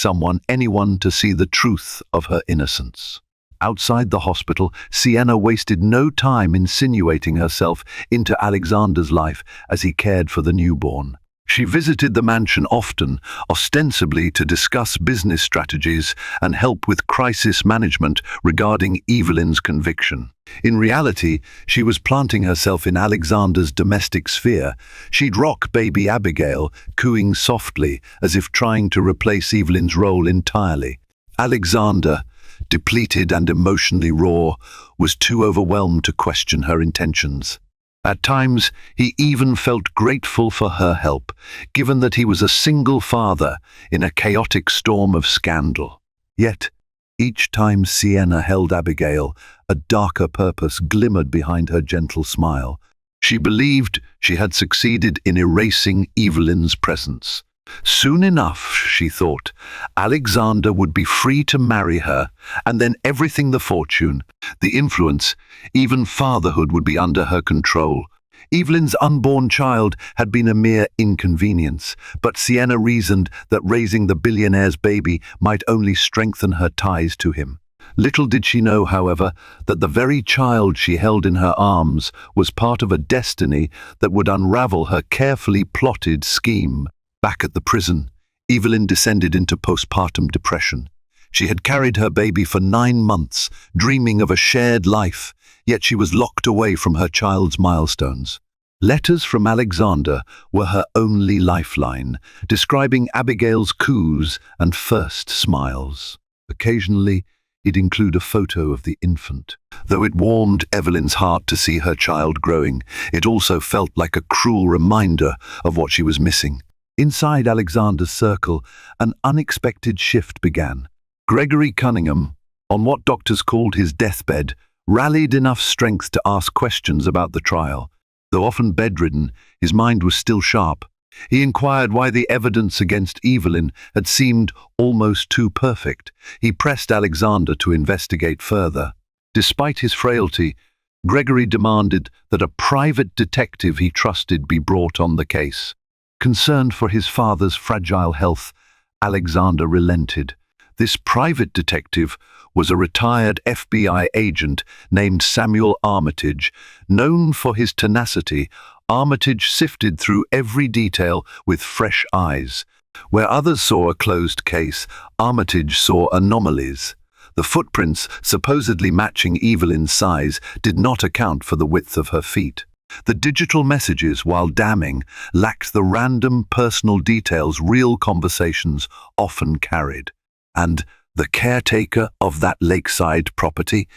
Speaker 1: anyone to see the truth of her innocence. Outside the hospital, Sienna wasted no time insinuating herself into Alexander's life as he cared for the newborn. She visited the mansion often, ostensibly to discuss business strategies and help with crisis management regarding Evelyn's conviction. In reality, she was planting herself in Alexander's domestic sphere. She'd rock baby Abigail, cooing softly as if trying to replace Evelyn's role entirely. Alexander, depleted and emotionally raw, was too overwhelmed to question her intentions. At times, he even felt grateful for her help, given that he was a single father in a chaotic storm of scandal. Yet, each time Sienna held Abigail, a darker purpose glimmered behind her gentle smile. She believed she had succeeded in erasing Evelyn's presence. Soon enough, she thought, Alexander would be free to marry her, and then everything, the fortune, the influence, even fatherhood would be under her control. Evelyn's unborn child had been a mere inconvenience, but Sienna reasoned that raising the billionaire's baby might only strengthen her ties to him. Little did she know, however, that the very child she held in her arms was part of a destiny that would unravel her carefully plotted scheme. Back at the prison, Evelyn descended into postpartum depression. She had carried her baby for 9 months, dreaming of a shared life, yet she was locked away from her child's milestones. Letters from Alexander were her only lifeline, describing Abigail's coups and first smiles. Occasionally, he'd include a photo of the infant. Though it warmed Evelyn's heart to see her child growing, it also felt like a cruel reminder of what she was missing. Inside Alexander's circle, an unexpected shift began. Gregory Cunningham, on what doctors called his deathbed, rallied enough strength to ask questions about the trial. Though often bedridden, his mind was still sharp. He inquired why the evidence against Evelyn had seemed almost too perfect. He pressed Alexander to investigate further. Despite his frailty, Gregory demanded that a private detective he trusted be brought on the case. Concerned for his father's fragile health, Alexander relented. This private detective was a retired FBI agent named Samuel Armitage. Known for his tenacity, Armitage sifted through every detail with fresh eyes. Where others saw a closed case, Armitage saw anomalies. The footprints, supposedly matching Evelyn's size, did not account for the width of her feet. The digital messages, while damning, lacked the random personal details real conversations often carried. And the caretaker of that lakeside property?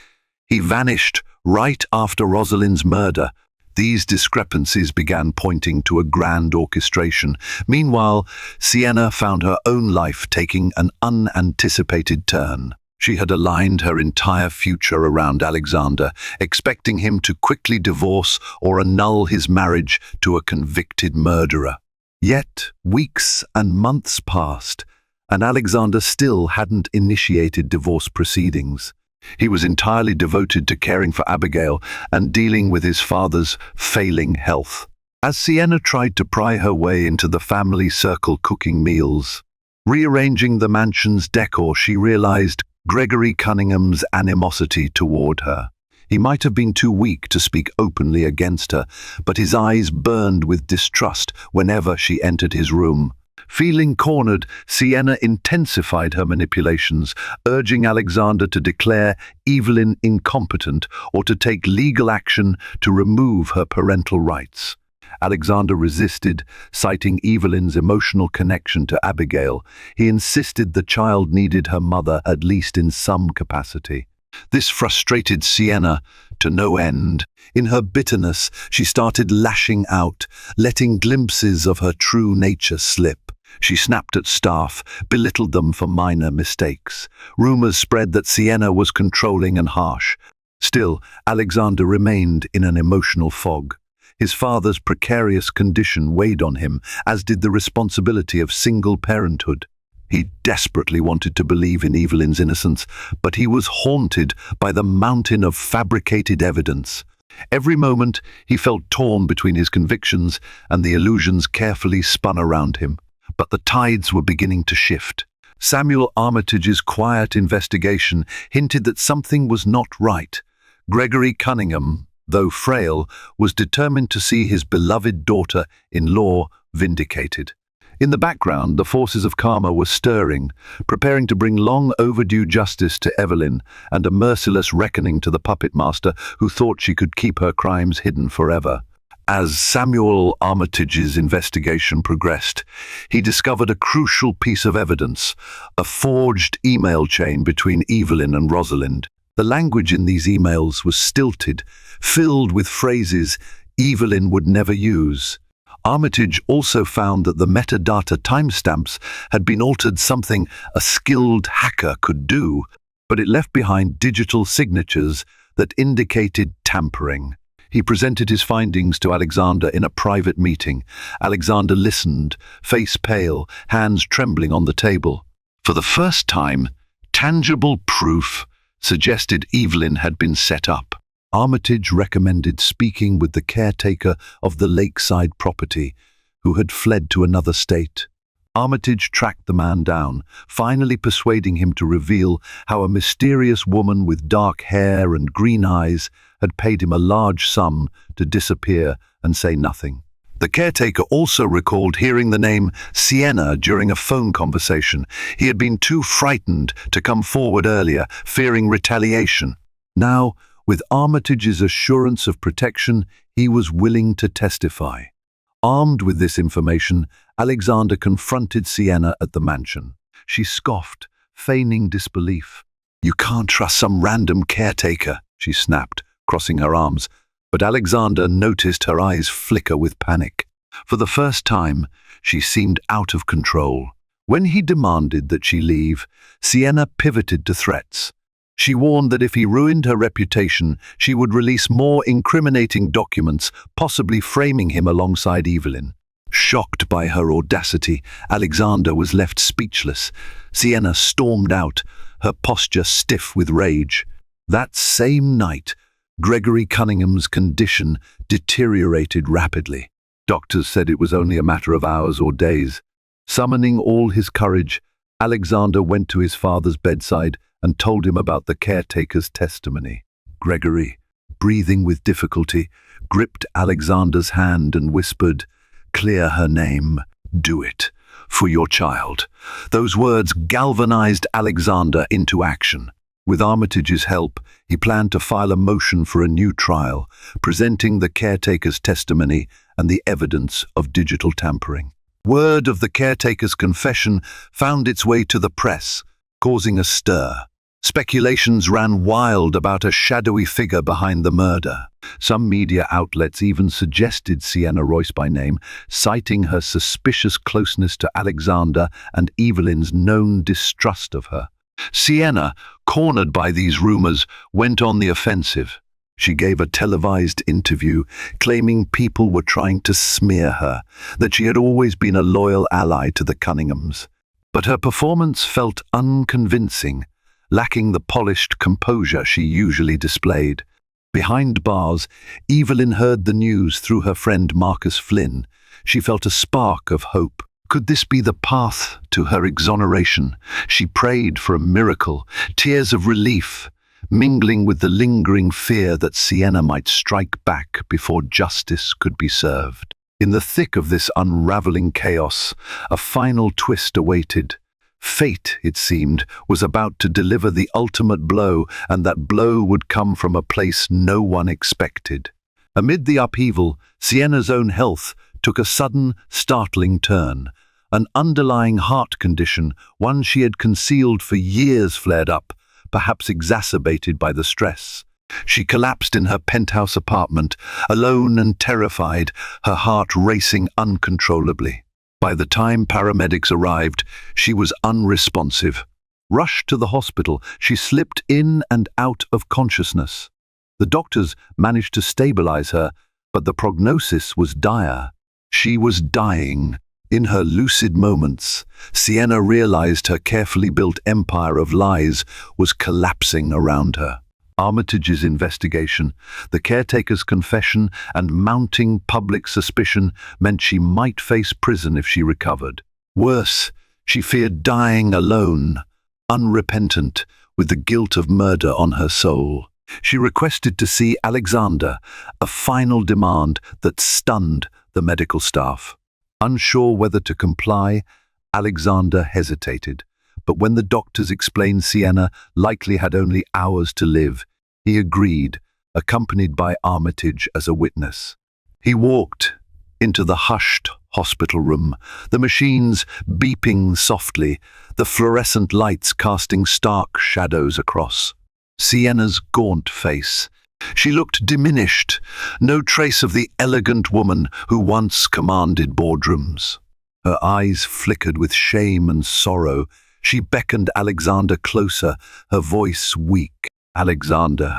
Speaker 1: He vanished right after Rosalind's murder. These discrepancies began pointing to a grand orchestration. Meanwhile, Sienna found her own life taking an unanticipated turn. She had aligned her entire future around Alexander, expecting him to quickly divorce or annul his marriage to a convicted murderer. Yet, weeks and months passed, and Alexander still hadn't initiated divorce proceedings. He was entirely devoted to caring for Abigail and dealing with his father's failing health. As Sienna tried to pry her way into the family circle cooking meals, rearranging the mansion's decor, she realized Gregory Cunningham's animosity toward her. He might have been too weak to speak openly against her, but his eyes burned with distrust whenever she entered his room. Feeling cornered, Sienna intensified her manipulations, urging Alexander to declare Evelyn incompetent or to take legal action to remove her parental rights. Alexander resisted, citing Evelyn's emotional connection to Abigail. He insisted the child needed her mother, at least in some capacity. This frustrated Sienna to no end. In her bitterness, she started lashing out, letting glimpses of her true nature slip. She snapped at staff, belittled them for minor mistakes. Rumors spread that Sienna was controlling and harsh. Still, Alexander remained in an emotional fog. His father's precarious condition weighed on him, as did the responsibility of single parenthood. He desperately wanted to believe in Evelyn's innocence, but he was haunted by the mountain of fabricated evidence. Every moment, he felt torn between his convictions and the illusions carefully spun around him. But the tides were beginning to shift. Samuel Armitage's quiet investigation hinted that something was not right. Gregory Cunningham, though frail, was determined to see his beloved daughter-in-law vindicated. In the background, the forces of karma were stirring, preparing to bring long-overdue justice to Evelyn and a merciless reckoning to the puppet master who thought she could keep her crimes hidden forever. As Samuel Armitage's investigation progressed, he discovered a crucial piece of evidence, a forged email chain between Evelyn and Rosalind. The language in these emails was stilted, filled with phrases Evelyn would never use. Armitage also found that the metadata timestamps had been altered, something a skilled hacker could do, but it left behind digital signatures that indicated tampering. He presented his findings to Alexander in a private meeting. Alexander listened, face pale, hands trembling on the table. For the first time, tangible proof suggested Evelyn had been set up. Armitage recommended speaking with the caretaker of the lakeside property, who had fled to another state. Armitage tracked the man down, finally persuading him to reveal how a mysterious woman with dark hair and green eyes had paid him a large sum to disappear and say nothing. The caretaker also recalled hearing the name Sienna during a phone conversation. He had been too frightened to come forward earlier, fearing retaliation. Now, with Armitage's assurance of protection, he was willing to testify. Armed with this information, Alexander confronted Sienna at the mansion. She scoffed, feigning disbelief. "You can't trust some random caretaker," she snapped, crossing her arms. But Alexander noticed her eyes flicker with panic. For the first time, she seemed out of control. When he demanded that she leave, Sienna pivoted to threats. She warned that if he ruined her reputation, she would release more incriminating documents, possibly framing him alongside Evelyn. Shocked by her audacity, Alexander was left speechless. Sienna stormed out, her posture stiff with rage. That same night, Gregory Cunningham's condition deteriorated rapidly. Doctors said it was only a matter of hours or days. Summoning all his courage, Alexander went to his father's bedside and told him about the caretaker's testimony. Gregory, breathing with difficulty, gripped Alexander's hand and whispered, "Clear her name. Do it. For your child." Those words galvanized Alexander into action. With Armitage's help, he planned to file a motion for a new trial, presenting the caretaker's testimony and the evidence of digital tampering. Word of the caretaker's confession found its way to the press, causing a stir. Speculations ran wild about a shadowy figure behind the murder. Some media outlets even suggested Sienna Royce by name, citing her suspicious closeness to Alexander and Evelyn's known distrust of her. Sienna, cornered by these rumors, went on the offensive. She gave a televised interview, claiming people were trying to smear her, that she had always been a loyal ally to the Cunninghams. But her performance felt unconvincing, lacking the polished composure she usually displayed. Behind bars, Evelyn heard the news through her friend Marcus Flynn. She felt a spark of hope. Could this be the path to her exoneration? She prayed for a miracle, tears of relief, mingling with the lingering fear that Sienna might strike back before justice could be served. In the thick of this unraveling chaos, a final twist awaited. Fate, it seemed, was about to deliver the ultimate blow, and that blow would come from a place no one expected. Amid the upheaval, Sienna's own health took a sudden, startling turn. An underlying heart condition, one she had concealed for years, flared up, perhaps exacerbated by the stress. She collapsed in her penthouse apartment, alone and terrified, her heart racing uncontrollably. By the time paramedics arrived, she was unresponsive. Rushed to the hospital, she slipped in and out of consciousness. The doctors managed to stabilize her, but the prognosis was dire. She was dying. In her lucid moments, Sienna realized her carefully built empire of lies was collapsing around her. Armitage's investigation, the caretaker's confession, and mounting public suspicion meant she might face prison if she recovered. Worse, she feared dying alone, unrepentant, with the guilt of murder on her soul. She requested to see Alexander, a final demand that stunned the medical staff. Unsure whether to comply, Alexander hesitated. But when the doctors explained Sienna likely had only hours to live, he agreed, accompanied by Armitage as a witness. He walked into the hushed hospital room, the machines beeping softly, the fluorescent lights casting stark shadows across Sienna's gaunt face. She looked diminished, no trace of the elegant woman who once commanded boardrooms. Her eyes flickered with shame and sorrow. She beckoned Alexander closer, her voice weak. "Alexander,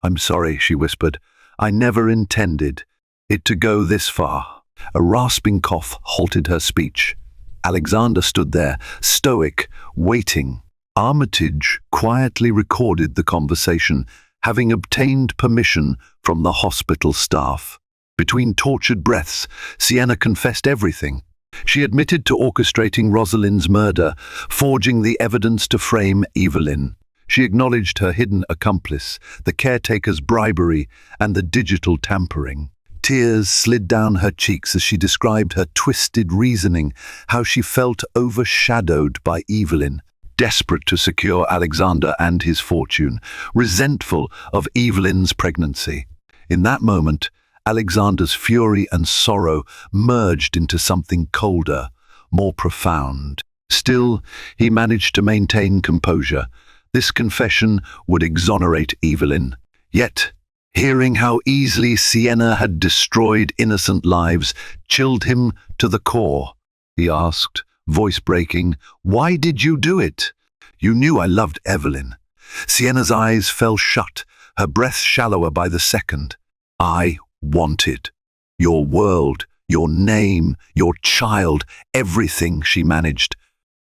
Speaker 1: I'm sorry," she whispered. "I never intended it to go this far." A rasping cough halted her speech. Alexander stood there, stoic, waiting. Armitage quietly recorded the conversation, having obtained permission from the hospital staff. Between tortured breaths, Sienna confessed everything. She admitted to orchestrating Rosalind's murder, forging the evidence to frame Evelyn. She acknowledged her hidden accomplice, the caretaker's bribery, and the digital tampering. Tears slid down her cheeks as she described her twisted reasoning, how she felt overshadowed by Evelyn, desperate to secure Alexander and his fortune, resentful of Evelyn's pregnancy. In that moment, Alexander's fury and sorrow merged into something colder, more profound. Still, he managed to maintain composure. This confession would exonerate Evelyn. Yet, hearing how easily Sienna had destroyed innocent lives chilled him to the core. He asked, voice breaking, "Why did you do it?" "You knew I loved Evelyn." Sienna's eyes fell shut, her breath shallower by the second. "I wanted your world, your name, your child, everything," she managed.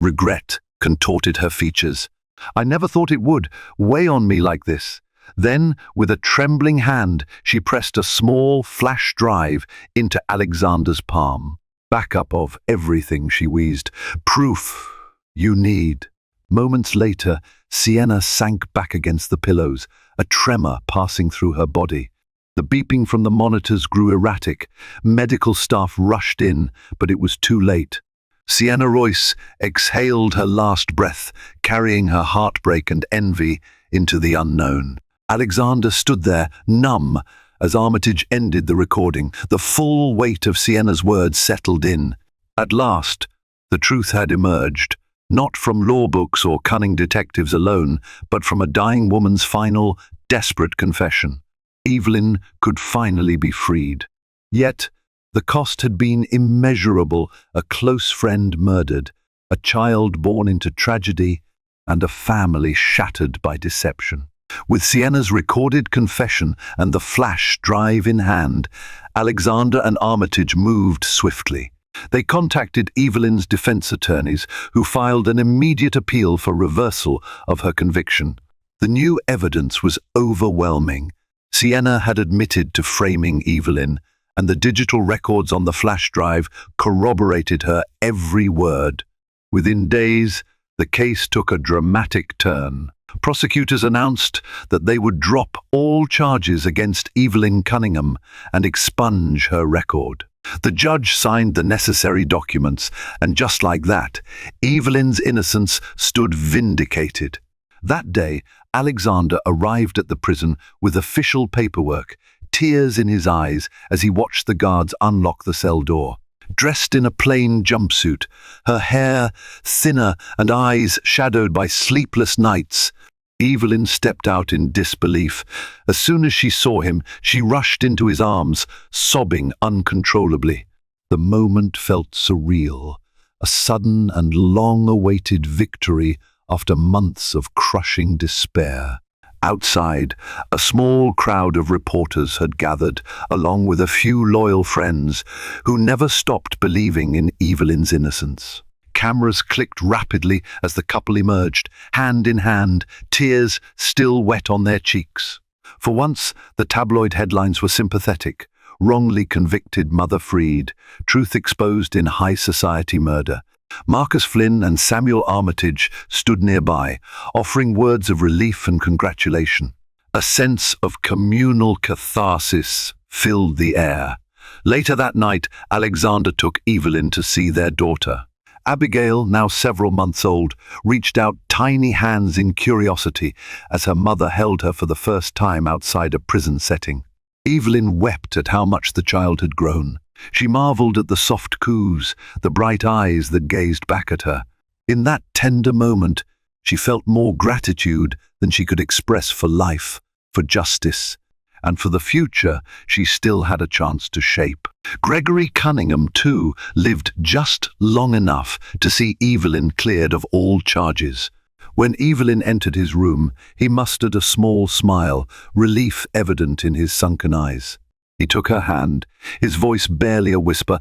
Speaker 1: Regret contorted her features. "I never thought it would weigh on me like this." Then, with a trembling hand, she pressed a small flash drive into Alexander's palm. "Backup of everything," she wheezed. "Proof you need." Moments later, Sienna sank back against the pillows, a tremor passing through her body. The beeping from the monitors grew erratic. Medical staff rushed in, but it was too late. Sienna Royce exhaled her last breath, carrying her heartbreak and envy into the unknown. Alexander stood there, numb, as Armitage ended the recording. The full weight of Sienna's words settled in. At last, the truth had emerged, not from law books or cunning detectives alone, but from a dying woman's final, desperate confession. Evelyn could finally be freed. Yet, the cost had been immeasurable: a close friend murdered, a child born into tragedy, and a family shattered by deception. With Sienna's recorded confession and the flash drive in hand, Alexander and Armitage moved swiftly. They contacted Evelyn's defense attorneys, who filed an immediate appeal for reversal of her conviction. The new evidence was overwhelming. Sienna had admitted to framing Evelyn, and the digital records on the flash drive corroborated her every word. Within days, the case took a dramatic turn. Prosecutors announced that they would drop all charges against Evelyn Cunningham and expunge her record. The judge signed the necessary documents, and just like that, Evelyn's innocence stood vindicated. That day, Alexander arrived at the prison with official paperwork, tears in his eyes as he watched the guards unlock the cell door. Dressed in a plain jumpsuit, her hair thinner and eyes shadowed by sleepless nights, Evelyn stepped out in disbelief. As soon as she saw him, she rushed into his arms, sobbing uncontrollably. The moment felt surreal, a sudden and long-awaited victory after months of crushing despair. Outside, a small crowd of reporters had gathered, along with a few loyal friends who never stopped believing in Evelyn's innocence. Cameras clicked rapidly as the couple emerged, hand in hand, tears still wet on their cheeks. For once, the tabloid headlines were sympathetic. Wrongly convicted mother freed, truth exposed in high society murder. Marcus Flynn and Samuel Armitage stood nearby, offering words of relief and congratulation. A sense of communal catharsis filled the air. Later that night, Alexander took Evelyn to see their daughter. Abigail, now several months old, reached out tiny hands in curiosity as her mother held her for the first time outside a prison setting. Evelyn wept at how much the child had grown. She marveled at the soft coos, the bright eyes that gazed back at her. In that tender moment, she felt more gratitude than she could express for life, for justice, and for the future she still had a chance to shape. Gregory Cunningham, too, lived just long enough to see Evelyn cleared of all charges. When Evelyn entered his room, he mustered a small smile, relief evident in his sunken eyes. He took her hand, his voice barely a whisper.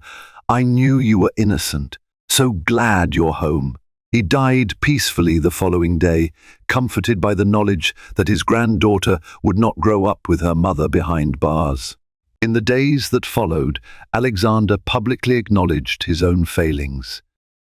Speaker 1: "I knew you were innocent. So glad you're home." He died peacefully the following day, comforted by the knowledge that his granddaughter would not grow up with her mother behind bars. In the days that followed, Alexander publicly acknowledged his own failings.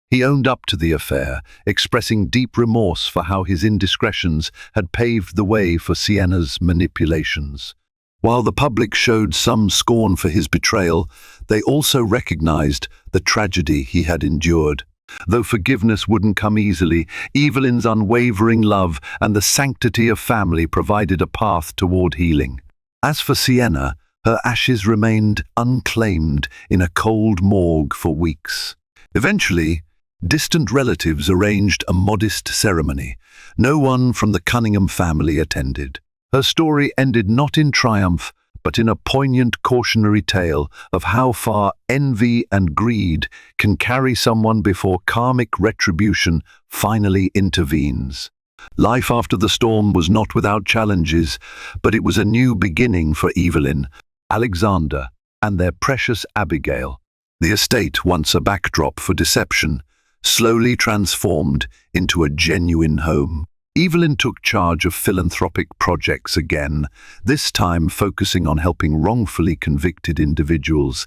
Speaker 1: He owned up to the affair, expressing deep remorse for how his indiscretions had paved the way for Sienna's manipulations. While the public showed some scorn for his betrayal, they also recognized the tragedy he had endured. Though forgiveness wouldn't come easily, Evelyn's unwavering love and the sanctity of family provided a path toward healing. As for Sienna, her ashes remained unclaimed in a cold morgue for weeks. Eventually, distant relatives arranged a modest ceremony. No one from the Cunningham family attended. Her story ended not in triumph, but in a poignant cautionary tale of how far envy and greed can carry someone before karmic retribution finally intervenes. Life after the storm was not without challenges, but it was a new beginning for Evelyn, Alexander, and their precious Abigail. The estate, once a backdrop for deception, slowly transformed into a genuine home. Evelyn took charge of philanthropic projects again, this time focusing on helping wrongfully convicted individuals,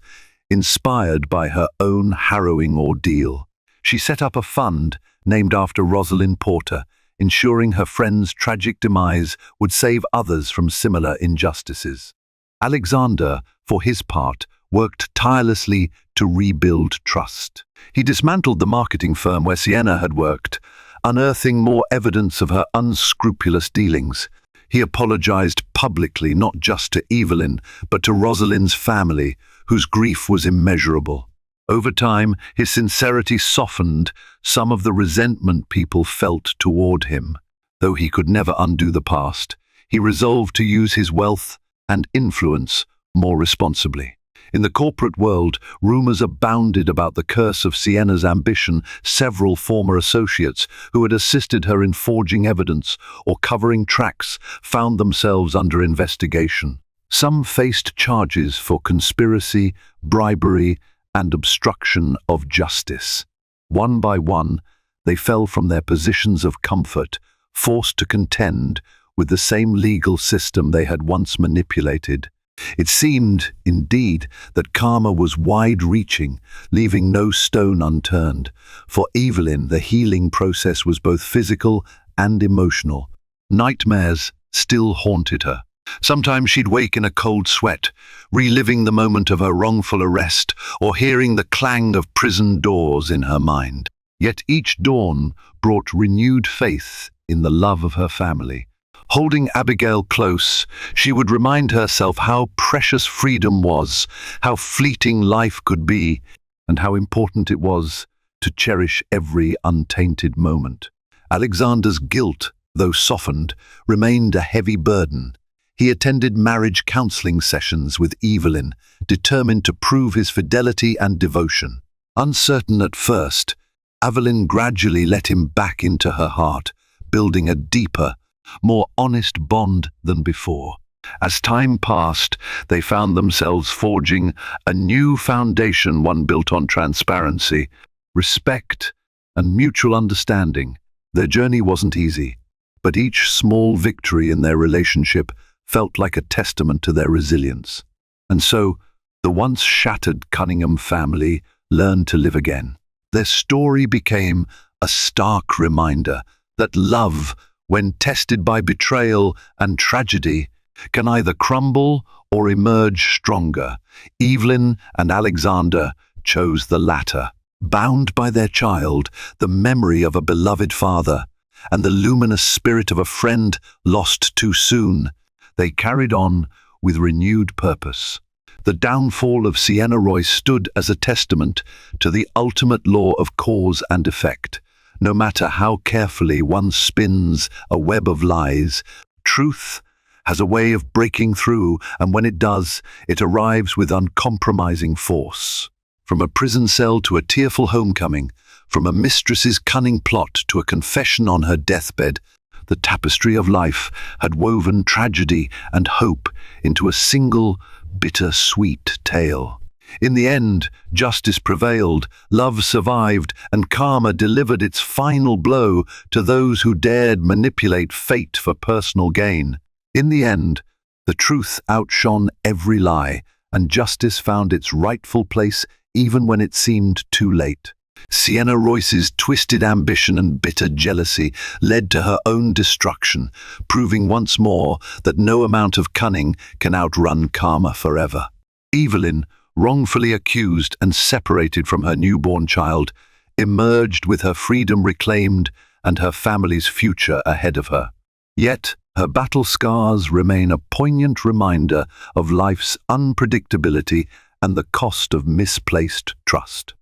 Speaker 1: inspired by her own harrowing ordeal. She set up a fund named after Rosalind Porter, ensuring her friend's tragic demise would save others from similar injustices. Alexander, for his part, worked tirelessly to rebuild trust. He dismantled the marketing firm where Sienna had worked, unearthing more evidence of her unscrupulous dealings. He apologized publicly not just to Evelyn, but to Rosalind's family, whose grief was immeasurable. Over time, his sincerity softened some of the resentment people felt toward him. Though he could never undo the past, he resolved to use his wealth and influence more responsibly. In the corporate world, rumors abounded about the curse of Sienna's ambition. Several former associates who had assisted her in forging evidence or covering tracks found themselves under investigation. Some faced charges for conspiracy, bribery, and obstruction of justice. One by one, they fell from their positions of comfort, forced to contend with the same legal system they had once manipulated. It seemed, indeed, that karma was wide-reaching, leaving no stone unturned. For Evelyn, the healing process was both physical and emotional. Nightmares still haunted her. Sometimes she'd wake in a cold sweat, reliving the moment of her wrongful arrest or hearing the clang of prison doors in her mind. Yet each dawn brought renewed faith in the love of her family. Holding Abigail close, she would remind herself how precious freedom was, how fleeting life could be, and how important it was to cherish every untainted moment. Alexander's guilt, though softened, remained a heavy burden. He attended marriage counseling sessions with Evelyn, determined to prove his fidelity and devotion. Uncertain at first, Evelyn gradually let him back into her heart, building a deeper, more honest bond than before. As time passed, they found themselves forging a new foundation, one built on transparency, respect, and mutual understanding. Their journey wasn't easy, but each small victory in their relationship felt like a testament to their resilience. And so, the once shattered Cunningham family learned to live again. Their story became a stark reminder that love, when tested by betrayal and tragedy, can either crumble or emerge stronger. Evelyn and Alexander chose the latter. Bound by their child, the memory of a beloved father, and the luminous spirit of a friend lost too soon, they carried on with renewed purpose. The downfall of Sienna Royce stood as a testament to the ultimate law of cause and effect. No matter how carefully one spins a web of lies, truth has a way of breaking through, and when it does, it arrives with uncompromising force. From a prison cell to a tearful homecoming, from a mistress's cunning plot to a confession on her deathbed, the tapestry of life had woven tragedy and hope into a single, bitter-sweet tale. In the end, justice prevailed, love survived, and karma delivered its final blow to those who dared manipulate fate for personal gain. In the end, the truth outshone every lie, and justice found its rightful place even when it seemed too late. Sienna Royce's twisted ambition and bitter jealousy led to her own destruction, proving once more that no amount of cunning can outrun karma forever. Evelyn, wrongfully accused and separated from her newborn child, emerged with her freedom reclaimed and her family's future ahead of her. Yet, her battle scars remain a poignant reminder of life's unpredictability and the cost of misplaced trust.